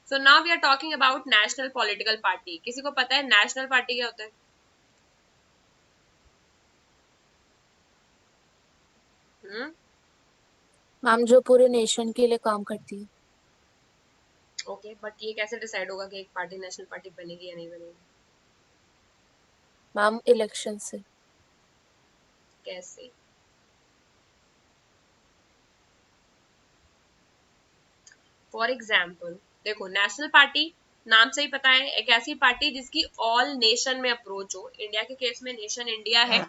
So now we are talking about national political party. किसी को पता है national party क्या होता है? मैम जो पूरे नेशन के लिए काम करती है। ओके, बट ये कैसे डिसाइड होगा कि एक पार्टी नेशनल पार्टी बनेगी या नहीं बनेगी? मैम इलेक्शन से। कैसे? फॉर एग्जाम्पल देखो, नेशनल पार्टी नाम से ही पता है, एक ऐसी पार्टी जिसकी ऑल नेशन में अप्रोच हो। इंडिया के केस में नेशन इंडिया है,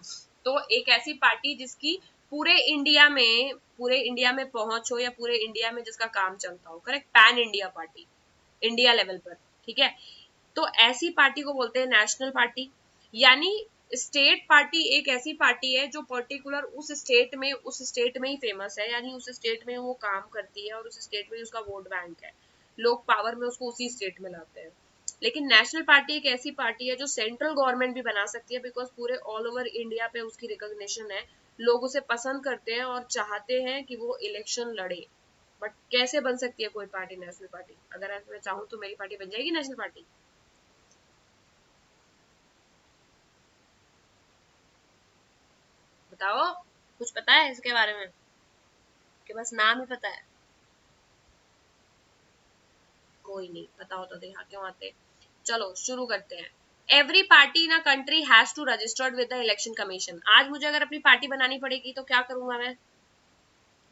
तो एक ऐसी पार्टी जिसकी पूरे इंडिया में पहुंच हो, या पूरे इंडिया में जिसका काम चलता हो। Correct, pan India party, India level पर। ठीक है, तो ऐसी पार्टी को बोलते हैं नेशनल पार्टी। यानी स्टेट पार्टी एक ऐसी पार्टी है जो पर्टिकुलर उस स्टेट में ही फेमस है, यानी उस स्टेट में वो काम करती है और उस स्टेट में उसका वोट बैंक है, लोग पावर में उसको उसी स्टेट में लाते हैं। लेकिन नेशनल पार्टी एक ऐसी पार्टी है जो सेंट्रल गवर्नमेंट भी बना सकती है, बिकॉज पूरे ऑल ओवर इंडिया पे उसकी रिकॉग्निशन है, लोग उसे पसंद करते हैं और चाहते हैं कि वो इलेक्शन लड़े। बट कैसे बन सकती है कोई पार्टी नेशनल पार्टी? अगर मैं चाहूँ तो मेरी पार्टी बन जाएगी नेशनल पार्टी? बताओ, कुछ पता है इसके बारे में कि बस नाम ही पता है? कोई नहीं पता होता तो यहाँ क्यों आते। चलो शुरू करते हैं। Every party in a country has to registered with the election commission. आज मुझे अगर अपनी पार्टी बनानी पड़ेगी तो क्या करूंगा मैं?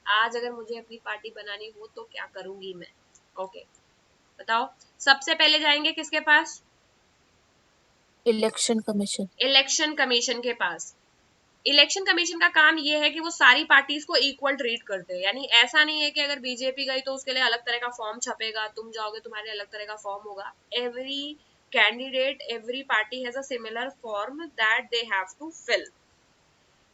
आज अगर मुझे अपनी पार्टी बनानी हो तो क्या करूंगी मैं? ओके, बताओ। सबसे पहले जाएंगे किसके पास? Election commission. इलेक्शन कमीशन के पास। इलेक्शन कमीशन का काम ये है कि वो सारी पार्टीज को इक्वल ट्रीट करते हैं। यानी ऐसा नहीं है कि अगर बीजेपी गई तो उसके लिए अलग तरह का फॉर्म छपेगा, तुम जाओगे तुम्हारे अलग तरह का फॉर्म होगा। Every candidate, every party has a similar form that they have to fill.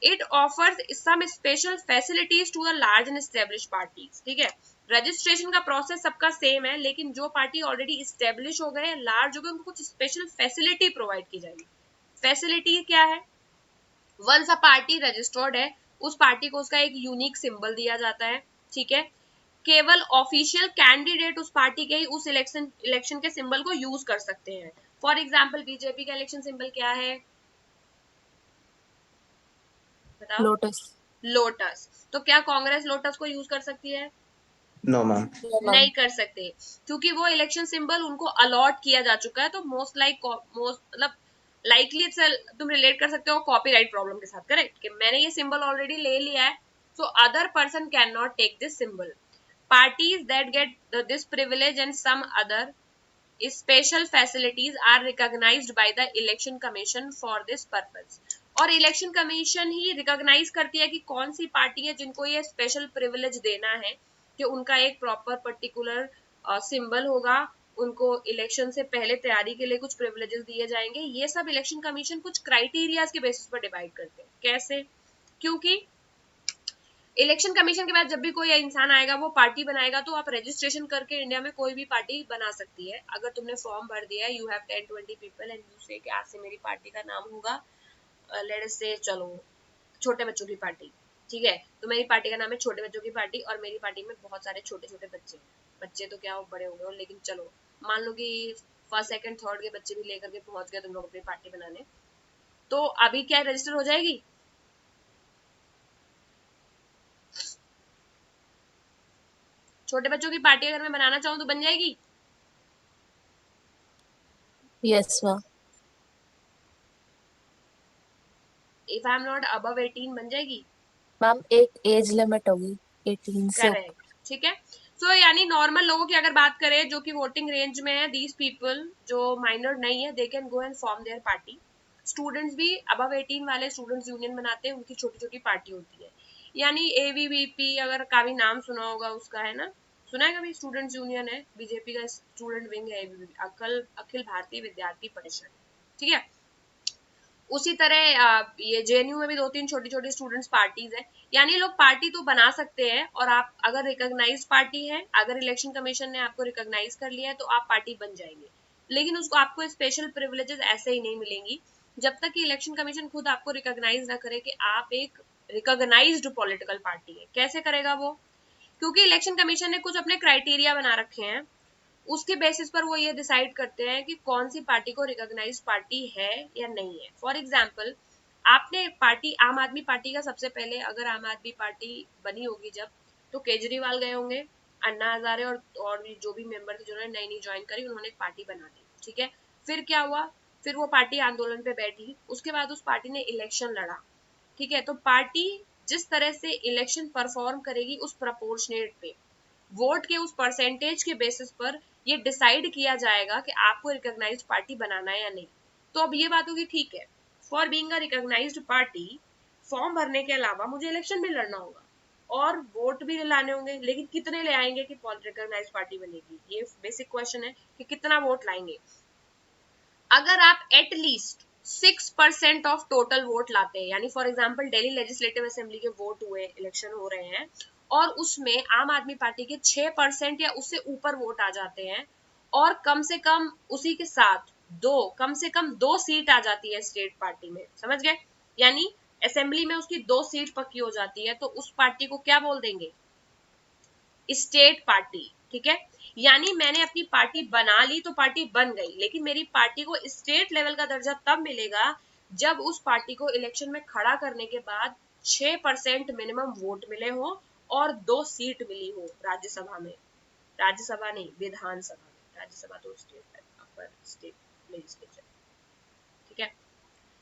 It offers some special facilities to the large and establish parties. ठीक है, रजिस्ट्रेशन का प्रोसेस सबका सेम है, लेकिन जो पार्टी ऑलरेडी स्टेब्लिश हो गए, लार्ज हो गए, उनको कुछ स्पेशल फैसिलिटी प्रोवाइड की जाएगी। फैसिलिटी क्या है? वंस अ पार्टी रजिस्टर्ड है, उस पार्टी को उसका एक यूनिक सिंबल दिया जाता है। ठीक है, केवल ऑफिशियल कैंडिडेट उस पार्टी के ही उस इलेक्शन के सिंबल को यूज कर सकते हैं। फॉर एग्जाम्पल बीजेपी का इलेक्शन सिंबल क्या है? बताओ। लोटस। लोटस। तो क्या कांग्रेस लोटस को यूज कर सकती है? No ma'am. नहीं कर सकते, क्योंकि वो इलेक्शन सिंबल उनको अलॉट किया जा चुका है। तो मोस्ट मतलब लाइकली तुम रिलेट कर सकते हो कॉपीराइट प्रॉब्लम के साथ। करेक्ट, कि मैंने ये सिंबल ऑलरेडी ले लिया है, so other person can not take this symbol. Parties that get this privilege and some other special facilities are recognised by the election commission for this purpose. और election commission ही recognise करती है कि कौन सी party है जिनको ये special privilege देना है, कि उनका एक प्रॉपर पर्टिकुलर सिंबल होगा, उनको इलेक्शन से पहले तैयारी के लिए कुछ प्रिविलेजेस दिए जाएंगे। ये सब इलेक्शन कमीशन कुछ क्राइटेरियाज के बेसिस पर डिवाइड करते हैं। कैसे? क्योंकि इलेक्शन कमीशन के बाद जब भी कोई इंसान आएगा वो पार्टी बनाएगा, तो आप रजिस्ट्रेशन करके इंडिया में कोई भी पार्टी बना सकती है। अगर तुमने फॉर्म भर दिया है, you have 10-20 people and you से कि आज से मेरी पार्टी का नाम होगा, लेट अस से, चलो, छोटे बच्चों की पार्टी। ठीक है, तो मेरी पार्टी का नाम है छोटे बच्चों की पार्टी, और मेरी पार्टी में बहुत सारे छोटे छोटे बच्चे हैं। बच्चे तो क्या हो, बड़े हो गए हो, लेकिन चलो मान लो कि फर्स्ट सेकंड थर्ड के बच्चे भी लेकर के पहुंच गए तुम लोग अपनी पार्टी बनाने, तो अभी क्या रजिस्टर हो जाएगी? छोटे बच्चों की पार्टी अगर मैं बनाना चाहूँ तो बन जाएगी? Yes ma'am. If I am not above 18 बन जाएगी? मैम एक एज लिमिट होगी 18 से ऊपर। करेक्ट, ठीक है। सो यानी नॉर्मल लोगों की अगर बात करें जो कि वोटिंग रेंज में है, दीज पीपल जो माइनर नहीं है, they can go and form there party. Students भी अबव 18 वाले स्टूडेंट्स यूनियन बनाते हैं, उनकी छोटी छोटी पार्टी होती है। यानी एवीवीपी अगर का भी नाम सुना होगा उसका, है ना? सुना है कभी? स्टूडेंट्स यूनियन है, बीजेपी का स्टूडेंट विंग है एबीवीपी, अखिल भारतीय विद्यार्थी परिषद। ठीक है, उसी तरह ये जेएनयू में भी 2-3 छोटी छोटी स्टूडेंट्स पार्टीज है। यानी लोग पार्टी तो बना सकते हैं, और आप अगर रिकॉग्नाइज पार्टी है, अगर इलेक्शन कमीशन ने आपको रिकॉग्नाइज कर लिया है तो आप पार्टी बन जाएंगे। लेकिन उसको आपको स्पेशल प्रिविलेजेस ऐसे ही नहीं मिलेंगी जब तक कि इलेक्शन कमीशन खुद आपको रिकॉग्नाइज ना करे कि आप एक रिकॉग्नाइज्ड पॉलिटिकल पार्टी है। कैसे करेगा वो? क्योंकि इलेक्शन कमीशन ने कुछ अपने क्राइटेरिया बना रखे हैं, उसके बेसिस पर वो ये डिसाइड करते हैं कि कौन सी पार्टी को रिकॉग्नाइज पार्टी है या नहीं है। फॉर एग्जाम्पल, आपने पार्टी आम आदमी पार्टी का सबसे पहले, अगर आम आदमी पार्टी बनी होगी जब, तो केजरीवाल गए होंगे, अन्ना हजारे और जो भी मेंबर थे जिन्होंने नई नई ज्वाइन करी, उन्होंने एक पार्टी बना दी, ठीक है। फिर क्या हुआ, फिर वो पार्टी आंदोलन पे बैठी, उसके बाद उस पार्टी ने इलेक्शन लड़ा, ठीक है। तो पार्टी जिस तरह से इलेक्शन परफॉर्म करेगी उस प्रपोर्शनेट पे, वोट के उस परसेंटेज के बेसिस पर ये डिसाइड किया जाएगा कि आपको रिकॉग्नाइज्ड पार्टी बनाना है या नहीं। तो अब ये बात होगी, ठीक है, for being a recognised party, form भरने के अलावा मुझे इलेक्शन में लड़ना होगा और वोट भी लाने होंगे, लेकिन कितने ले आएंगे कि रिकॉग्नाइज्ड पार्टी बनेगी, ये बेसिक क्वेश्चन है कि कितना वोट लाएंगे। अगर आप एटलीस्ट 6% ऑफ टोटल वोट लाते हैं, यानी for example Delhi legislative assembly के वोट हुए, इलेक्शन हो रहे हैं, और उसमें आम आदमी पार्टी के 6% या उससे ऊपर वोट आ जाते हैं, और कम से कम उसी के साथ कम से कम 2 सीट आ जाती है स्टेट पार्टी में, समझ गए, यानी असेंबली में उसकी 2 सीट पक्की हो जाती है, तो उस पार्टी को क्या बोल देंगे, स्टेट पार्टी, ठीक है। यानी मैंने अपनी पार्टी बना ली तो पार्टी बन गई, लेकिन मेरी पार्टी को स्टेट लेवल का दर्जा तब मिलेगा जब उस पार्टी को इलेक्शन में खड़ा करने के बाद 6% मिनिमम वोट मिले हो और 2 सीट मिली हो राज्यसभा में, राज्यसभा नहीं, विधानसभा में, राज्यसभा तो स्टेट अपर स्टेट लेजिस्लेचर, ठीक है।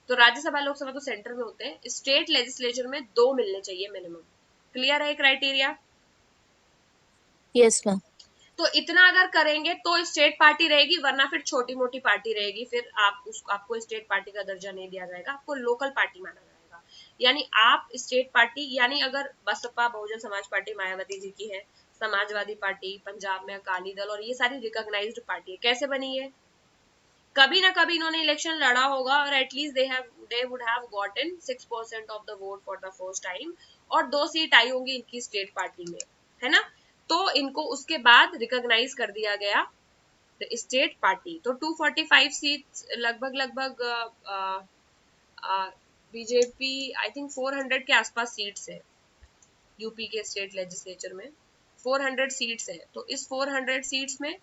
तो राज्यसभा लोकसभा तो सेंटर में होते हैं, स्टेट लेजिस्लेचर में 2 मिलने चाहिए मिनिमम। क्लियर है क्राइटेरिया? Yes ma'am. तो इतना अगर करेंगे तो स्टेट पार्टी रहेगी, वरना फिर छोटी मोटी पार्टी रहेगी, फिर आपको स्टेट पार्टी का दर्जा नहीं दिया जाएगा, आपको लोकल पार्टी माना जाएगा। यानी आप स्टेट पार्टी, यानी अगर बसपा बहुजन समाज पार्टी मायावती जी की है, समाजवादी पार्टी पंजाब में, अकाली दल, और ये सारी रिकॉग्नाइज्ड पार्टी है, कैसे बनी है, कभी ना कभी इन्होंने इलेक्शन लड़ा होगा और at least they would have gotten 6% of the vote for the first time, और 2 सीट आई होंगी इनकी स्टेट पार्टी में, है ना। तो इनको उसके बाद रिकॉग्नाइज कर दिया गया स्टेट पार्टी। तो 245 सीट लगभग लगभग बीजेपी आई थिंक 400 के आसपास सीट्स है यूपी के स्टेट लेजिस्लेचर में, 400 सीट्स है। तो इस 400 सीट्स में,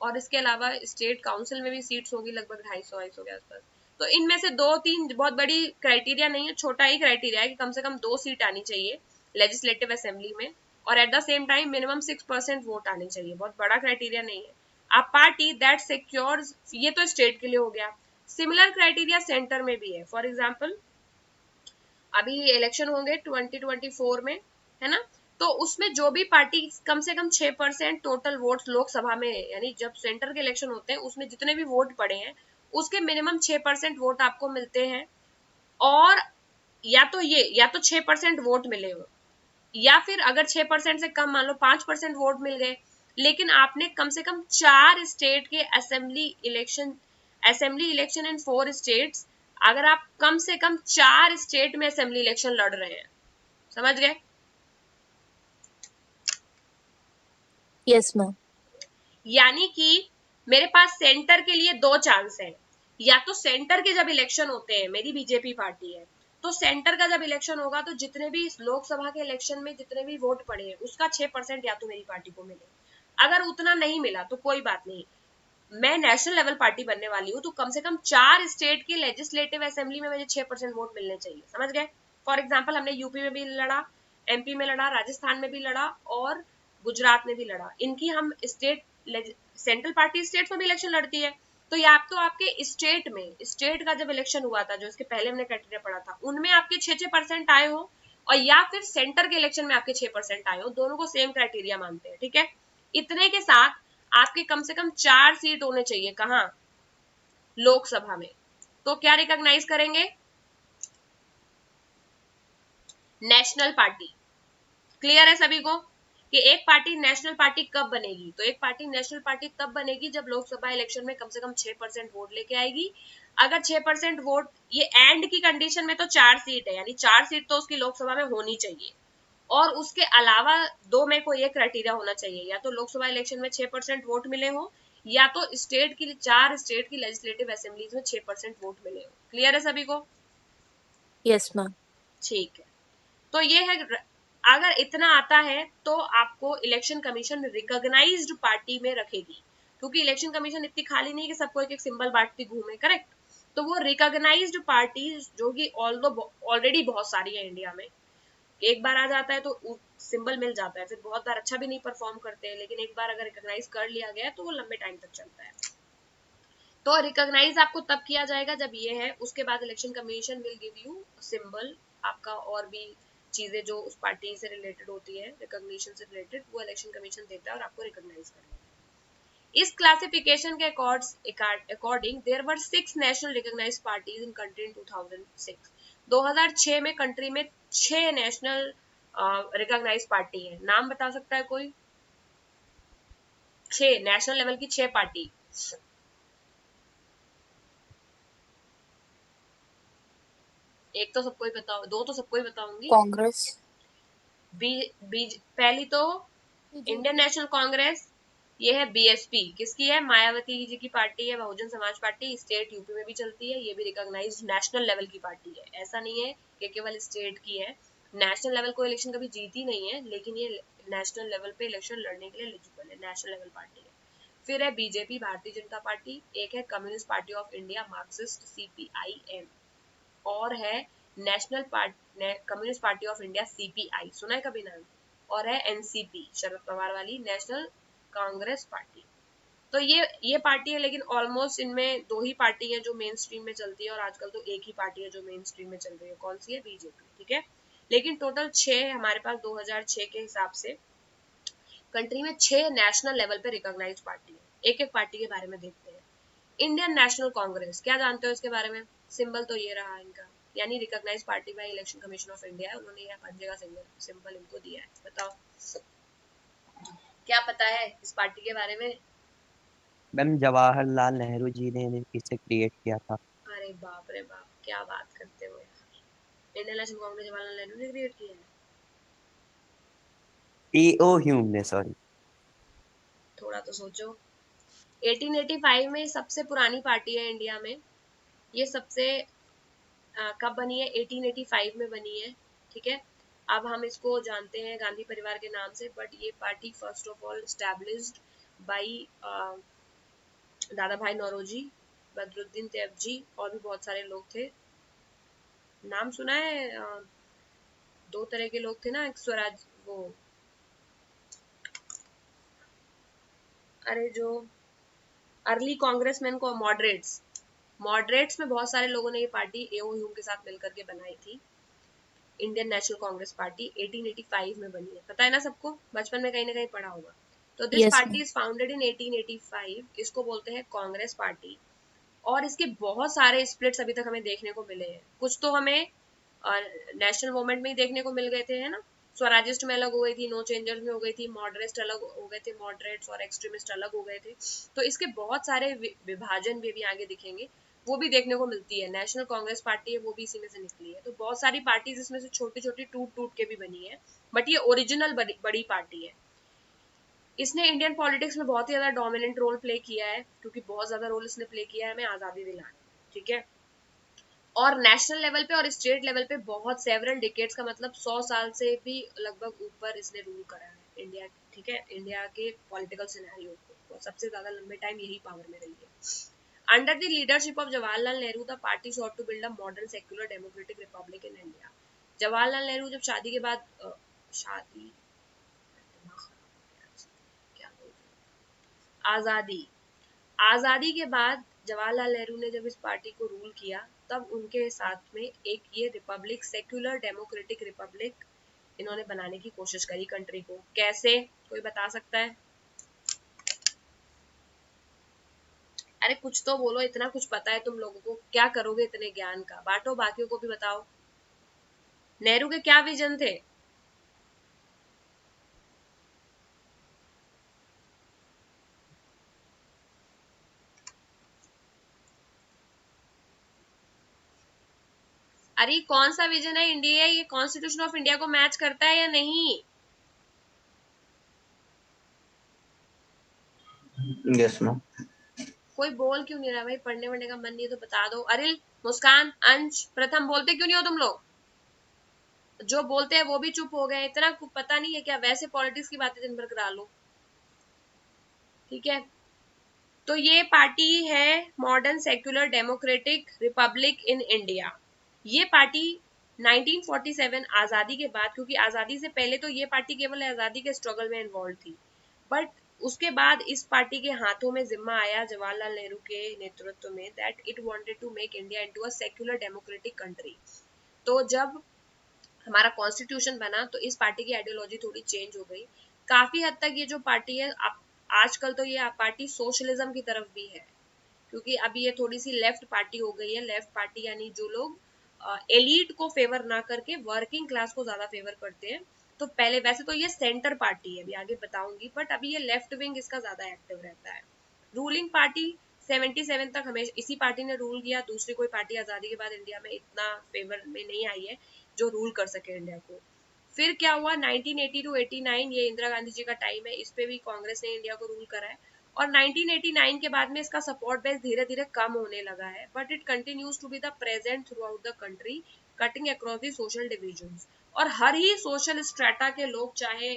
और इसके अलावा स्टेट काउंसिल में भी सीट्स होगी लगभग 250 के आसपास। तो इनमें से 2-3 बहुत बड़ी क्राइटेरिया नहीं है, छोटा ही क्राइटेरिया है कि कम से कम 2 सीट आनी चाहिए लेजिस्लेटिव असेंबली में, और at the same time minimum 6% vote आने चाहिए, बहुत बड़ा क्राइटेरिया नहीं है। अ पार्टी दैट सिक्योर्स, ये तो स्टेट के लिए हो गया, सिमिलर क्राइटेरिया सेंटर में भी है। फॉर एग्जाम्पल, अभी इलेक्शन होंगे 2024 में, है ना, तो उसमें जो भी पार्टी कम से कम 6% टोटल वोट लोकसभा में, यानी जब सेंटर के इलेक्शन होते हैं उसमें जितने भी वोट पड़े हैं उसके मिनिमम 6% वोट आपको मिलते हैं, और या तो 6% वोट मिले हो, या फिर अगर 6% से कम, मान लो 5% वोट मिल गए, लेकिन आपने कम से कम 4 स्टेट के असेंबली इलेक्शन इन 4 स्टेट्स, अगर आप कम से कम 4 स्टेट में असेंबली इलेक्शन लड़ रहे हैं, समझ गए। Yes ma'am. यानी कि मेरे पास सेंटर के लिए 2 चांस है, या तो सेंटर के जब इलेक्शन होते हैं, मेरी बीजेपी पार्टी है, तो सेंटर का जब इलेक्शन होगा तो जितने भी लोकसभा के इलेक्शन में जितने भी वोट पड़े हैं उसका 6% या तो मेरी पार्टी को मिले, अगर उतना नहीं मिला तो कोई बात नहीं, मैं नेशनल लेवल पार्टी बनने वाली हूँ, तो कम से कम 4 स्टेट की लेजिस्लेटिव असेंबली में मुझे 6% वोट मिलने चाहिए, समझ गए। फॉर एग्जाम्पल, हमने यूपी में भी लड़ा, एमपी में लड़ा, राजस्थान में भी लड़ा, और गुजरात में भी लड़ा, इनकी हम स्टेट सेंट्रल पार्टी स्टेट में भी इलेक्शन लड़ती है। तो या तो आपके स्टेट में, स्टेट का जब इलेक्शन हुआ था, जो इसके पहले हमने क्राइटेरिया पढ़ा था, उनमें आपके 6% आए हो, और या फिर सेंटर के इलेक्शन में आपके 6% आए हो, दोनों को सेम क्राइटेरिया मानते हैं, ठीक है। इतने के साथ आपके कम से कम 4 सीट होने चाहिए, कहां, लोकसभा में। तो क्या रिकॉग्नाइज करेंगे, नेशनल पार्टी। क्लियर है सभी को कि एक पार्टी नेशनल पार्टी कब बनेगी, तो एक पार्टी नेशनल पार्टी तब बनेगी जब लोकसभा इलेक्शन में कम से कम 6% वोट लेके आएगी। अगर 6% वोट, ये एंड की कंडीशन में तो 4 सीट है, यानी 4 सीट तो उसकी लोकसभा में होनी चाहिए, और उसके अलावा 2 में कोई एक क्राइटेरिया होना चाहिए, या तो लोकसभा इलेक्शन में 6% वोट मिले हो, या तो स्टेट की 4 स्टेट की लेजिस्लेटिव असेंबलीज में 6% वोट मिले हो। क्लियर है सभी को? Yes ma'am. ठीक है। तो ये है अगर इतना आता है तो आपको इलेक्शन कमीशन रिकॉग्नाइज्ड पार्टी में रखेगी, क्योंकि इलेक्शन कमीशन इतनी खाली नहीं कि सबको एक एक सिंबल बांटती घूमे, करेक्ट। तो वो रिकॉग्नाइज्ड पार्टी जो कि ऑलरेडी बहुत सारी है इंडिया में, एक बार आ जाता है तो सिंबल मिल जाता है, फिर बहुत बार अच्छा भी नहीं परफॉर्म करते हैं, लेकिन एक बार अगर रिकॉग्नाइज कर लिया गया तो वो लंबे टाइम तक चलता है। तो रिकॉग्नाइज आपको तब किया जाएगा जब ये है, उसके बाद election commission will give you symbol, आपका और भी चीजें जो उस पार्टी से रिलेटेड होती है, रिकॉग्निशन से रिलेटेड, वो इलेक्शन कमीशन देता है और आपको रिकॉग्नाइज करना है। इस क्लासिफिकेशन के according there were 6 national recognised parties in country in 2006। 2006 में कंट्री में 6 नेशनल रिकॉग्नाइज्ड पार्टी है। नाम बता सकता है कोई? 6 नेशनल लेवल की 6 पार्टी। एक तो सबको ही बताओ, दो तो सबको ही बताऊंगी। कांग्रेस। पहली तो इंडियन बीजेपी। नेशनल कांग्रेस, ये है बीएसपी, किसकी है? मायावती जी की पार्टी है, Bahujan Samaj party, state UP में भी चलती है, ये भी रिकॉग्नाइज्ड नेशनल लेवल की पार्टी है। ऐसा नहीं है कि केवल स्टेट की है, नेशनल लेवल को इलेक्शन कभी जीती नहीं है, लेकिन ये नेशनल लेवल पे इलेक्शन लड़ने के लिए एलिजिबल है, नेशनल लेवल पार्टी है। फिर है बीजेपी, भारतीय जनता पार्टी, एक है Communist party of India, Marxist, CPIM, और है national party, communist party of India, CPI, सुना है कभी नाम? और है एनसीपी, शरद पवार वाली नेशनल कांग्रेस पार्टी। तो ये पार्टी है, लेकिन ऑलमोस्ट इनमें दो ही पार्टी है जो मेन स्ट्रीम में चलती है, और आजकल तो एक ही पार्टी है जो मेन स्ट्रीम में चल रही है, कौन सी है? बीजेपी, ठीक है। लेकिन टोटल 6 हमारे पास 2006 के हिसाब से कंट्री में 6 नेशनल लेवल पे रिकॉग्नाइज्ड पार्टी है। एक एक पार्टी के बारे में देखते हैं। इंडियन नेशनल कांग्रेस, क्या जानते हो इसके बारे में? सिंबल तो ये रहा इनका, यानी recognise party by election commission of India है, उन्होंने यह पंजे का सिंबल इनको दिया है। बताओ क्या पता है इस पार्टी के बारे में? मैम जवाहरलाल नेहरू जी ने इसे क्रिएट किया था। अरे बाप रे बाप, क्या बात करते हो यार, इंडियन नेशनल कांग्रेस जवाहरलाल नेहरू ने क्रिएट किया है? ईओ ह्यूम ने, सॉरी। थोड़ा तो सोचो। 1885 में सबसे पुरानी पार्टी है इंडिया में, ये सबसे कब बनी है? 1885 में बनी है, ठीक है। अब हम इसको जानते हैं गांधी परिवार के नाम से, बट ये party first of all established by दादा भाई नौरोजी, बदरुद्दीन तैयबजी, और भी बहुत सारे लोग थे। नाम सुना है? दो तरह के लोग थे ना, एक स्वराज, वो, अरे जो अर्ली कांग्रेसमैन को, मॉडरेट्स, मॉडरेट्स में बहुत सारे लोगों ने ये पार्टी एओ ह्यूम के साथ मिलकर के बनाई थी। इंडियन नेशनल कांग्रेस पार्टी 1885 में बनी है, पता है ना सबको, बचपन में कहीं ना कहीं पढ़ा होगा। तो this yes party ma'am. Is founded in 1885, इसको बोलते हैं कांग्रेस पार्टी। और इसके बहुत सारे स्प्लिट्स अभी तक हमें देखने को मिले हैं, कुछ तो हमें नेशनल मूवमेंट में ही देखने को मिल गए थे, है ना। स्वराजिस्ट में अलग हो गई थी, नो चेंजर्स में हो गई थी, मॉडरेस्ट अलग हो गए थे, मॉडरेट्स और एक्सट्रीमिस्ट अलग हो गए थे। तो इसके बहुत सारे विभाजन भी आगे दिखेंगे, वो भी देखने को मिलती है। नेशनल कांग्रेस पार्टी है, वो भी इसी में से निकली है। तो बहुत सारी पार्टीज इसमें से छोटी छोटी टूट टूट के भी बनी है, बट ये ओरिजिनल बड़ी पार्टी है। इसने इंडियन पॉलिटिक्स में बहुत ही ज्यादा डोमिनेंट रोल प्ले किया है, क्योंकि बहुत ज्यादा रोल इसने प्ले किया है हमें आजादी दिलाने में, ठीक है। और नेशनल लेवल पे और स्टेट लेवल पे बहुत सेवरल डिकेट्स का मतलब 100 साल से भी लगभग ऊपर इसने रूल करा है इंडिया, ठीक है, इंडिया के पॉलिटिकल सिनेरियो को सबसे ज्यादा लंबे टाइम यही पावर में रही है। Under the leadership of Jawaharlal Nehru the party sought to build a modern secular democratic republic in India. Jawaharlal Nehru जब शादी के बाद शादी क्या आजादी आजादी के बाद जवाहरलाल नेहरू ने जब इस पार्टी को रूल किया, तब उनके साथ में एक ये रिपब्लिक, सेक्युलर डेमोक्रेटिक रिपब्लिक इन्होंने बनाने की कोशिश करी कंट्री को। कैसे, कोई बता सकता है? अरे कुछ तो बोलो, इतना कुछ पता है तुम लोगों को, क्या करोगे इतने ज्ञान का? बांटो, बाकियों को भी बताओ। नेहरू के क्या विजन थे? अरे कौन सा विजन है? इंडिया, ये कॉन्स्टिट्यूशन ऑफ इंडिया को मैच करता है या नहीं? Yes ma'am. कोई बोल क्यों नहीं रहा भाई? पढ़ने वढ़ने का मन नहीं है तो बता दो। अरिल, मुस्कान, अंश, प्रथम, बोलते क्यों नहीं हो तुम लोग? जो बोलते हैं वो भी चुप हो गए, इतना पता नहीं है क्या, वैसे पॉलिटिक्स की बातें दिन भर करा लो, ठीक है। तो ये पार्टी है modern secular democratic republic in India. ये पार्टी 1947 आजादी के बाद, क्योंकि आजादी से पहले तो ये पार्टी केवल आजादी के स्ट्रगल में इन्वॉल्व थी, बट उसके बाद इस पार्टी के हाथों में जिम्मा आया जवाहरलाल नेहरू के नेतृत्व में, that it wanted to make India into a secular democratic country. तो जब हमारा कॉन्स्टिट्यूशन बना तो इस पार्टी की आइडियोलॉजी थोड़ी चेंज हो गई। काफी हद तक ये जो पार्टी है आजकल तो ये पार्टी सोशलिज्म की तरफ भी है, क्योंकि अभी ये थोड़ी सी लेफ्ट पार्टी हो गई है। लेफ्ट पार्टी यानी जो लोग एलीट को फेवर ना करके वर्किंग क्लास को ज्यादा फेवर करते हैं। तो पहले वैसे तो ये सेंटर पार्टी है, अभी आगे बताऊंगी, बट अभी ये लेफ्ट विंग इसका ज्यादा एक्टिव रहता है। रूलिंग पार्टी 77 तक हमेशा इसी पार्टी ने रूल किया, दूसरी कोई पार्टी आजादी के बाद इंडिया में इतना फेवर में नहीं आई है जो रूल कर सके इंडिया को। फिर क्या हुआ, 1980 टू 89 ये इंदिरा गांधी जी का टाइम है, इस पे भी कांग्रेस ने इंडिया को रूल करा है। और 1989 के बाद में इसका सपोर्ट बेस धीरे धीरे कम होने लगा है, but it continues to be the present throughout the country, cutting across the social divisions. और हर ही सोशल स्ट्रेटा के लोग, चाहे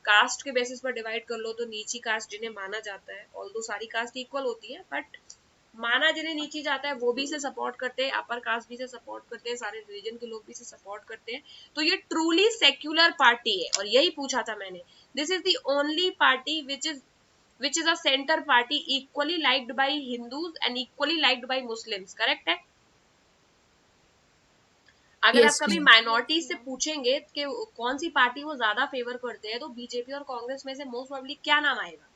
कास्ट के बेसिस पर डिवाइड कर लो तो नीची कास्ट जिन्हें माना जाता है, ऑल्दो सारी कास्ट इक्वल होती है, बट माना जिन्हें नीची जाता है वो भी इसे सपोर्ट करते हैं, अपर कास्ट भी इसे सपोर्ट करते हैं, सारे रिलीजन के लोग भी इसे सपोर्ट करते हैं। तो ये ट्रूली सेक्युलर पार्टी है, और यही पूछा था मैंने, this is the only party which is a center party equally liked by Hindus and equally liked by Muslims, correct है। अगर आप यस कभी मैम। माइनॉरिटी से पूछेंगे कि कौन सी पार्टी वो ज्यादा फेवर करते हैं, तो बीजेपी और कांग्रेस में से मोस्ट प्रोबेबली क्या नाम आएगा,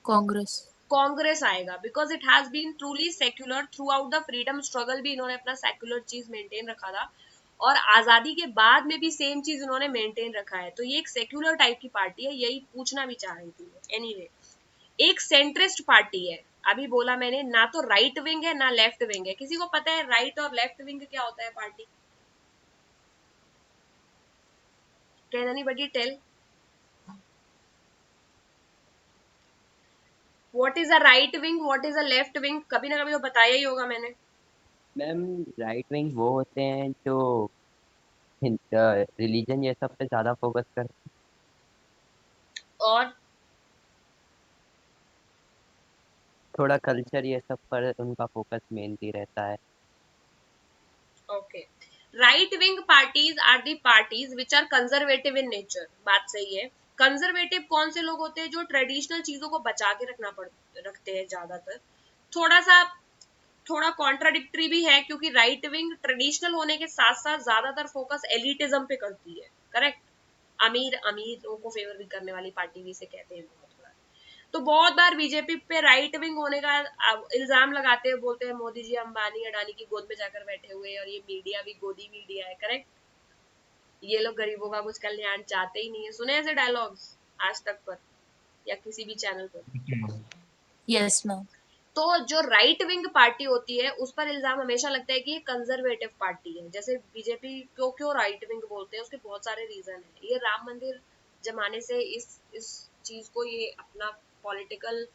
कांग्रेस। कांग्रेस आएगा, because it has been truly secular throughout the freedom struggle भी इन्होंने अपना सेक्युलर चीज मेंटेन रखा था, और आजादी के बाद में भी सेम चीज इन्होंने मेंटेन रखा है। तो ये एक सेक्युलर टाइप की पार्टी है, यही पूछना भी चाह रही थी एनीवे। एक सेंट्रिस्ट पार्टी है, अभी बोला मैंने ना तो राइट विंग है ना लेफ्ट विंग है। किसी को पता है राइट और लेफ्ट विंग क्या होता है party? Can anybody tell what is a right wing, what is a left wing? कभी ना कभी तो बताया ही होगा मैंने। मैम राइट विंग वो होते हैं जो रिलीजन ये सब पे ज्यादा फोकस करते और थोड़ा कल्चर ये सब पर उनका फोकस मेनली रहता है। Okay, right wing parties are the parties which are conservative in nature. बात सही है। कंजर्वेटिव कौन से लोग होते हैं? जो ट्रेडिशनल चीजों को बचा के रखते हैं ज्यादातर। थोड़ा सा थोड़ा कॉन्ट्राडिक्टरी भी है, क्योंकि राइट विंग ट्रेडिशनल होने के साथ साथ ज्यादातर फोकस एलिटिज्म पे करती है, करेक्ट। अमीर अमीरों को फेवर भी करने वाली पार्टी भी इसे कहते हैं बहुत बार। तो बहुत बार बीजेपी पे राइट विंग होने का इल्जाम लगाते हैं, बोलते हैं मोदी जी अंबानी अडानी की गोद में जाकर बैठे हुए हैं, और ये मीडिया भी गोदी मीडिया है, करेक्ट। ये लोग गरीबों का कुछ कल्याण चाहते ही नहीं है। सुने ऐसे डायलॉग्स आज तक पर या किसी भी चैनल पर? Yes ma'am. तो जो राइट विंग पार्टी होती है उस पर इल्जाम हमेशा लगता है कि ये कंजर्वेटिव पार्टी है। जैसे बीजेपी को क्यों राइट विंग बोलते हैं, उसके बहुत सारे रीजन है। ये राम मंदिर जमाने से इस चीज को ये अपना पॉलिटिकल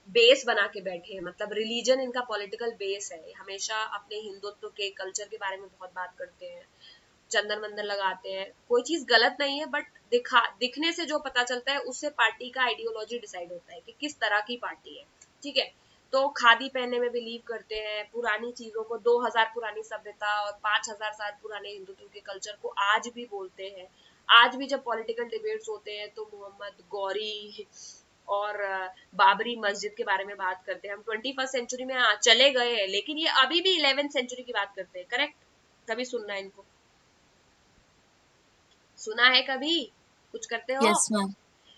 बेस बना के बैठे हैं, मतलब रिलीजन इनका पॉलिटिकल बेस है। हमेशा अपने हिंदुत्व के कल्चर के बारे में बहुत बात करते हैं, चंदन मंदर लगाते हैं। कोई चीज गलत नहीं है, बट दिखने से जो पता चलता है उससे पार्टी का आइडियोलॉजी डिसाइड होता है कि किस तरह की पार्टी है, ठीक है। तो खादी पहनने में बिलीव करते हैं, पुरानी चीजों को 2000 पुरानी सभ्यता और 5000 साल पुराने हिंदुत्व के कल्चर को आज भी बोलते हैं। आज भी जब पॉलिटिकल डिबेट्स होते हैं तो मोहम्मद गौरी और बाबरी मस्जिद के बारे में बात करते हैं। हम 21st सेंचुरी में चले गए हैं, लेकिन ये अभी भी 11th सेंचुरी की बात करते हैं, करेक्ट। कभी सुनना है इनको? सुना है कभी? कुछ करते हो? Yes ma'am.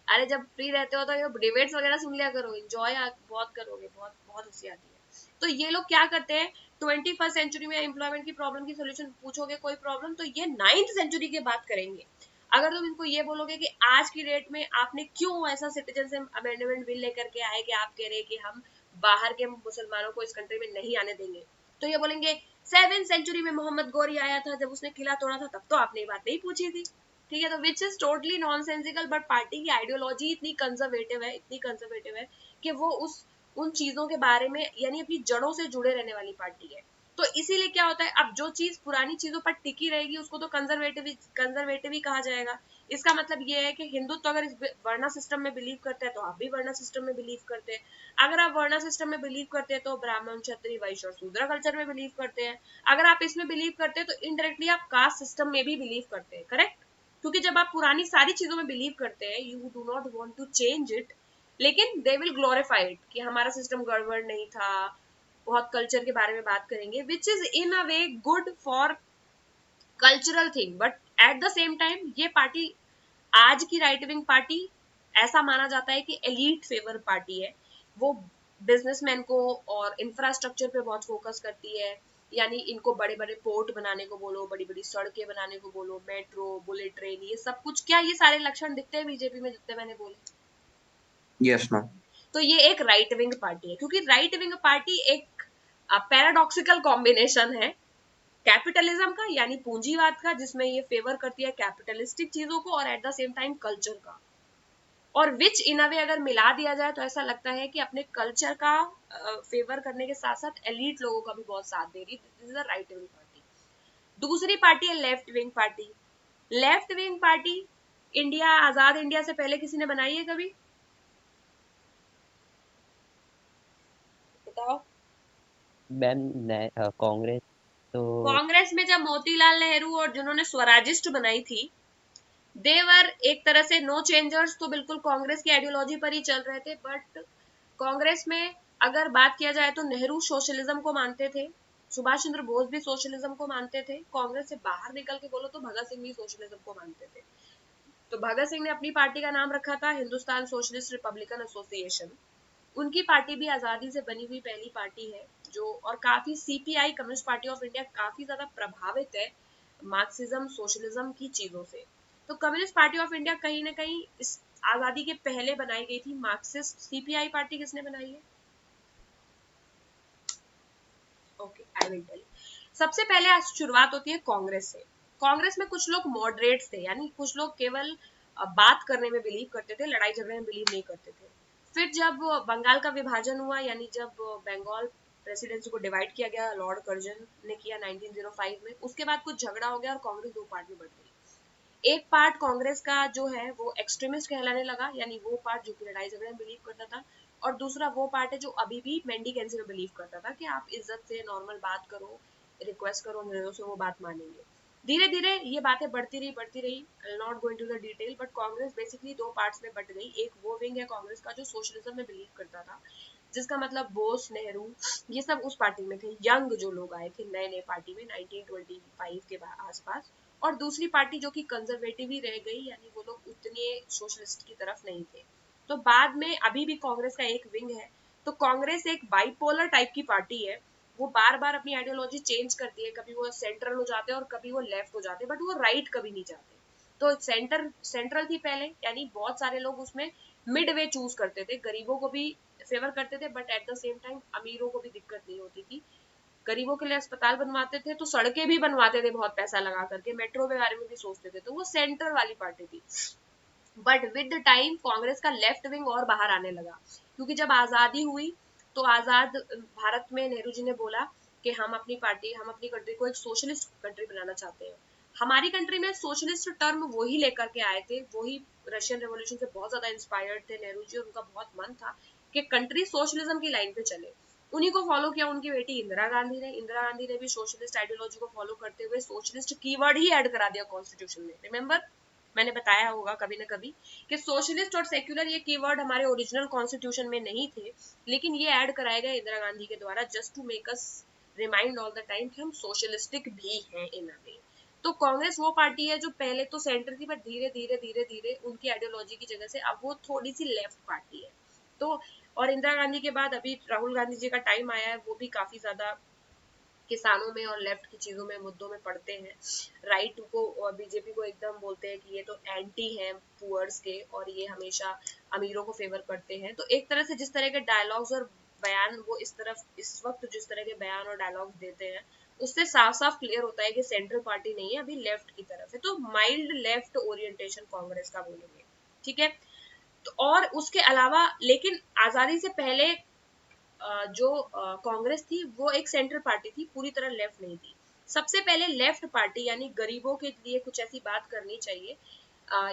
अरे जब फ्री रहते हो तो ये डिबेट्स वगैरह सुन लिया करो, एंजॉय बहुत करोगे, बहुत बहुत हंसी आती है। तो ये लोग क्या करते हैं, 21st सेंचुरी में एम्प्लॉयमेंट की प्रॉब्लम की सोल्यूशन पूछोगे कोई प्रॉब्लम, तो ये 9th सेंचुरी की बात करेंगे। अगर तुम इनको ये बोलोगे कि आज की डेट में आपने क्यों ऐसा सिटीजनशिप अमेंडमेंट बिल लेकर के आए कि आप कह रहे हैं कि हम बाहर के मुसलमानों को इस कंट्री में नहीं आने देंगे, तो ये बोलेंगे 7th सेंचुरी में मोहम्मद गौरी आया था, जब उसने किला तोड़ा था तब तो आपने ये बात नहीं पूछी थी, ठीक है। तो which is totally nonsensical, but party की आइडियोलॉजी इतनी कंजर्वेटिव है, इतनी कंजर्वेटिव है कि वो उन चीजों के बारे में, यानी अपनी जड़ों से जुड़े रहने वाली पार्टी है। तो इसीलिए क्या होता है, अब जो चीज पुरानी चीजों पर टिकी रहेगी उसको तो कंजर्वेटिव ही कहा जाएगा। इसका मतलब ये है कि हिंदुत्व अगर इस वर्णा सिस्टम में बिलीव करते हैं तो आप भी वर्णा सिस्टम में बिलीव करते हैं। अगर आप वर्णा सिस्टम में बिलीव करते हैं तो ब्राह्मण क्षत्रिय वैश्य और शूद्र कल्चर में बिलीव करते हैं। अगर आप इसमें बिलीव करते हैं तो इनडायरेक्टली आप कास्ट सिस्टम में भी बिलीव करते हैं, करेक्ट। क्योंकि जब आप पुरानी सारी चीजों में बिलीव करते हैं, you do not want to change it, लेकिन दे विल ग्लोरीफाई इट कि हमारा सिस्टम गड़बड़ नहीं था, बहुत कल्चर के बारे में बात करेंगे, which is in a way good for cultural thing. But at the same time ये पार्टी, आज की राइट विंग पार्टी, ऐसा माना जाता है कि एलीट फेवर पार्टी है। वो बिजनेसमैन को और इंफ्रास्ट्रक्चर पे बहुत फोकस करती है, यानी इनको बड़े बड़े पोर्ट बनाने को बोलो, बड़ी बड़ी सड़कें बनाने को बोलो, मेट्रो, बुलेट ट्रेन, ये सब कुछ, क्या ये सारे लक्षण दिखते हैं बीजेपी में जितने मैंने बोले? Yes ma'am. तो ये एक राइट विंग पार्टी है, क्योंकि राइट विंग पार्टी एक पैराडॉक्सिकल कॉम्बिनेशन है कैपिटलिज्म का, यानी पूंजीवाद का, जिसमें ये फेवर करती है कैपिटलिस्टिक चीजों को, और at the same time culture का, और विच इन अ वे अगर मिला दिया जाए तो ऐसा लगता है कि अपने कल्चर का फेवर करने के साथ साथ एलीट लोगों का भी बहुत साथ दे रही है। This is a right wing party. दूसरी पार्टी है left wing party. Left wing party India, आजाद इंडिया से पहले किसी ने बनाई है कभी? बताओ। मैम कांग्रेस तो कांग्रेस में जब मोतीलाल नेहरू और जिन्होंने स्वराजिस्ट बनाई थी, देवर एक तरह से नो चेंजर्स, तो बिल्कुल कांग्रेस की आइडियोलॉजी पर ही चल रहे थे। बट कांग्रेस में अगर बात किया जाए तो नेहरू सोशलिज्म को मानते थे, सुभाष चंद्र बोस भी सोशलिज्म को मानते थे। कांग्रेस से बाहर निकल के बोलो तो भगत सिंह भी सोशलिज्म को मानते थे। तो भगत सिंह ने अपनी पार्टी का नाम रखा था हिंदुस्तान सोशलिस्ट रिपब्लिकन एसोसिएशन। उनकी पार्टी भी आजादी से बनी हुई पहली पार्टी है जो, और काफी CPI, communist party of India, काफी ज्यादा प्रभावित है मार्क्सिज्म सोशलिज्म की चीजों से। तो कम्युनिस्ट पार्टी ऑफ इंडिया कहीं ना कहीं इस आजादी के पहले बनाई गई थी। मार्क्सिस्ट सीपीआई पार्टी किसने बनाई है? Okay, I will tell. सबसे पहले आज शुरुआत होती है कांग्रेस से। कांग्रेस में कुछ लोग मॉडरेट थे, यानी कुछ लोग केवल बात करने में बिलीव करते थे, लड़ाई झगड़े में बिलीव नहीं करते थे। फिर जब बंगाल का विभाजन हुआ, यानी जब बंगाल प्रेसिडेंसी को डिवाइड किया गया, लॉर्ड कर्जन ने किया 1905 में, उसके बाद कुछ झगड़ा हो गया और कांग्रेस दो पार्ट में बढ़ गई। एक पार्ट कांग्रेस का जो है वो एक्सट्रीमिस्ट कहलाने लगा, यानी वो पार्ट जो कि लड़ाई झगड़े में बिलीव करता था, और दूसरा वो पार्ट है जो अभी भी मेंडिकेंसी में बिलीव करता था कि आप इज्जत से नॉर्मल बात करो, रिक्वेस्ट करो निर्णयों से, वो बात मानेंगे। धीरे धीरे ये बातें बढ़ती रही, not going to the detail, but Congress basically दो पार्ट्स में बट गई। एक वो विंग है कांग्रेस का जो सोशलिज्म में बिलीव करता था, जिसका मतलब बोस, नेहरू, ये सब उस पार्टी में थे। यंग जो लोग आए थे नए नए पार्टी में 1925 के आसपास। और दूसरी पार्टी जो कि कंजर्वेटिव ही रह गई, यानी वो लोग उतने सोशलिस्ट की तरफ नहीं थे। तो बाद में अभी भी कांग्रेस का एक विंग है। तो कांग्रेस एक बाइपोलर टाइप की पार्टी है, वो बार बार अपनी आइडियोलॉजी चेंज करती है, कभी वो सेंट्रल हो जाते हैं और कभी वो लेफ्ट हो जाते हैं, बट वो राइट कभी नहीं जाते। तो सेंट्रल थी पहले, यानी बहुत सारे लोग उसमें मिड वे चूज करते थे, गरीबों को भी फेवर करते थे, but at the same time अमीरों को भी दिक्कत नहीं होती थी। गरीबों के लिए अस्पताल बनवाते थे तो सड़कें भी बनवाते थे बहुत पैसा लगा करके, मेट्रो के बारे में भी सोचते थे, तो वो सेंटर वाली पार्टी थी। But with the time Congress का लेफ्ट विंग और बाहर आने लगा, क्योंकि जब आजादी हुई तो आजाद भारत में नेहरू जी ने बोला कि हम अपनी पार्टी, हम अपनी कंट्री को एक सोशलिस्ट कंट्री बनाना चाहते हैं। हमारी कंट्री में सोशलिस्ट टर्म वही लेकर के आए थे, वही रशियन रेवोल्यूशन से बहुत ज्यादा इंस्पायर्ड थे नेहरू जी, और उनका बहुत मन था कि कंट्री सोशलिज्म की लाइन पे चले। उन्हीं को फॉलो किया उनकी बेटी इंदिरा गांधी ने। इंदिरा गांधी ने भी सोशलिस्ट आइडियोलॉजी को फॉलो करते हुए सोशलिस्ट कीवर्ड ही ऐड करा दिया कॉन्स्टिट्यूशन में। रिमेंबर, मैंने बताया होगा कभी ना कभी कि सोशलिस्ट और सेक्युलर ये कीवर्ड हमारे ओरिजिनल कॉन्स्टिट्यूशन में नहीं थे, लेकिन ये ऐड कराए गए इंदिरा गांधी के द्वारा, just to make us remind all the time कि हम सोशलिस्टिक भी हैं इन अ वे। तो कांग्रेस वो पार्टी है जो पहले तो सेंटर थी, बट धीरे धीरे उनकी आइडियोलॉजी की जगह से अब वो थोड़ी सी लेफ्ट पार्टी है। तो और इंदिरा गांधी के बाद अभी राहुल गांधी जी का टाइम आया है, वो भी काफी ज्यादा किसानों में और लेफ्ट की चीजों में, मुद्दों में पड़ते हैं। राइट को और बीजेपी को एकदम बोलते हैं कि ये तो एंटी है पुअर्स के, और ये हमेशा अमीरों को फेवर करते हैं। तो एक तरह से जिस तरह के डायलॉग्स और बयान वो इस वक्त जिस तरह के बयान और डायलॉग्स देते हैं, उससे साफ साफ क्लियर होता है कि सेंट्रल पार्टी नहीं है, अभी लेफ्ट की तरफ है। तो माइल्ड लेफ्ट ओरिएंटेशन कांग्रेस का बोलेंगे, ठीक है। तो और उसके अलावा, लेकिन आजादी से पहले जो कांग्रेस थी वो एक सेंटर पार्टी थी, पूरी तरह लेफ्ट नहीं थी। सबसे पहले लेफ्ट पार्टी यानी गरीबों के लिए कुछ ऐसी बात करनी चाहिए,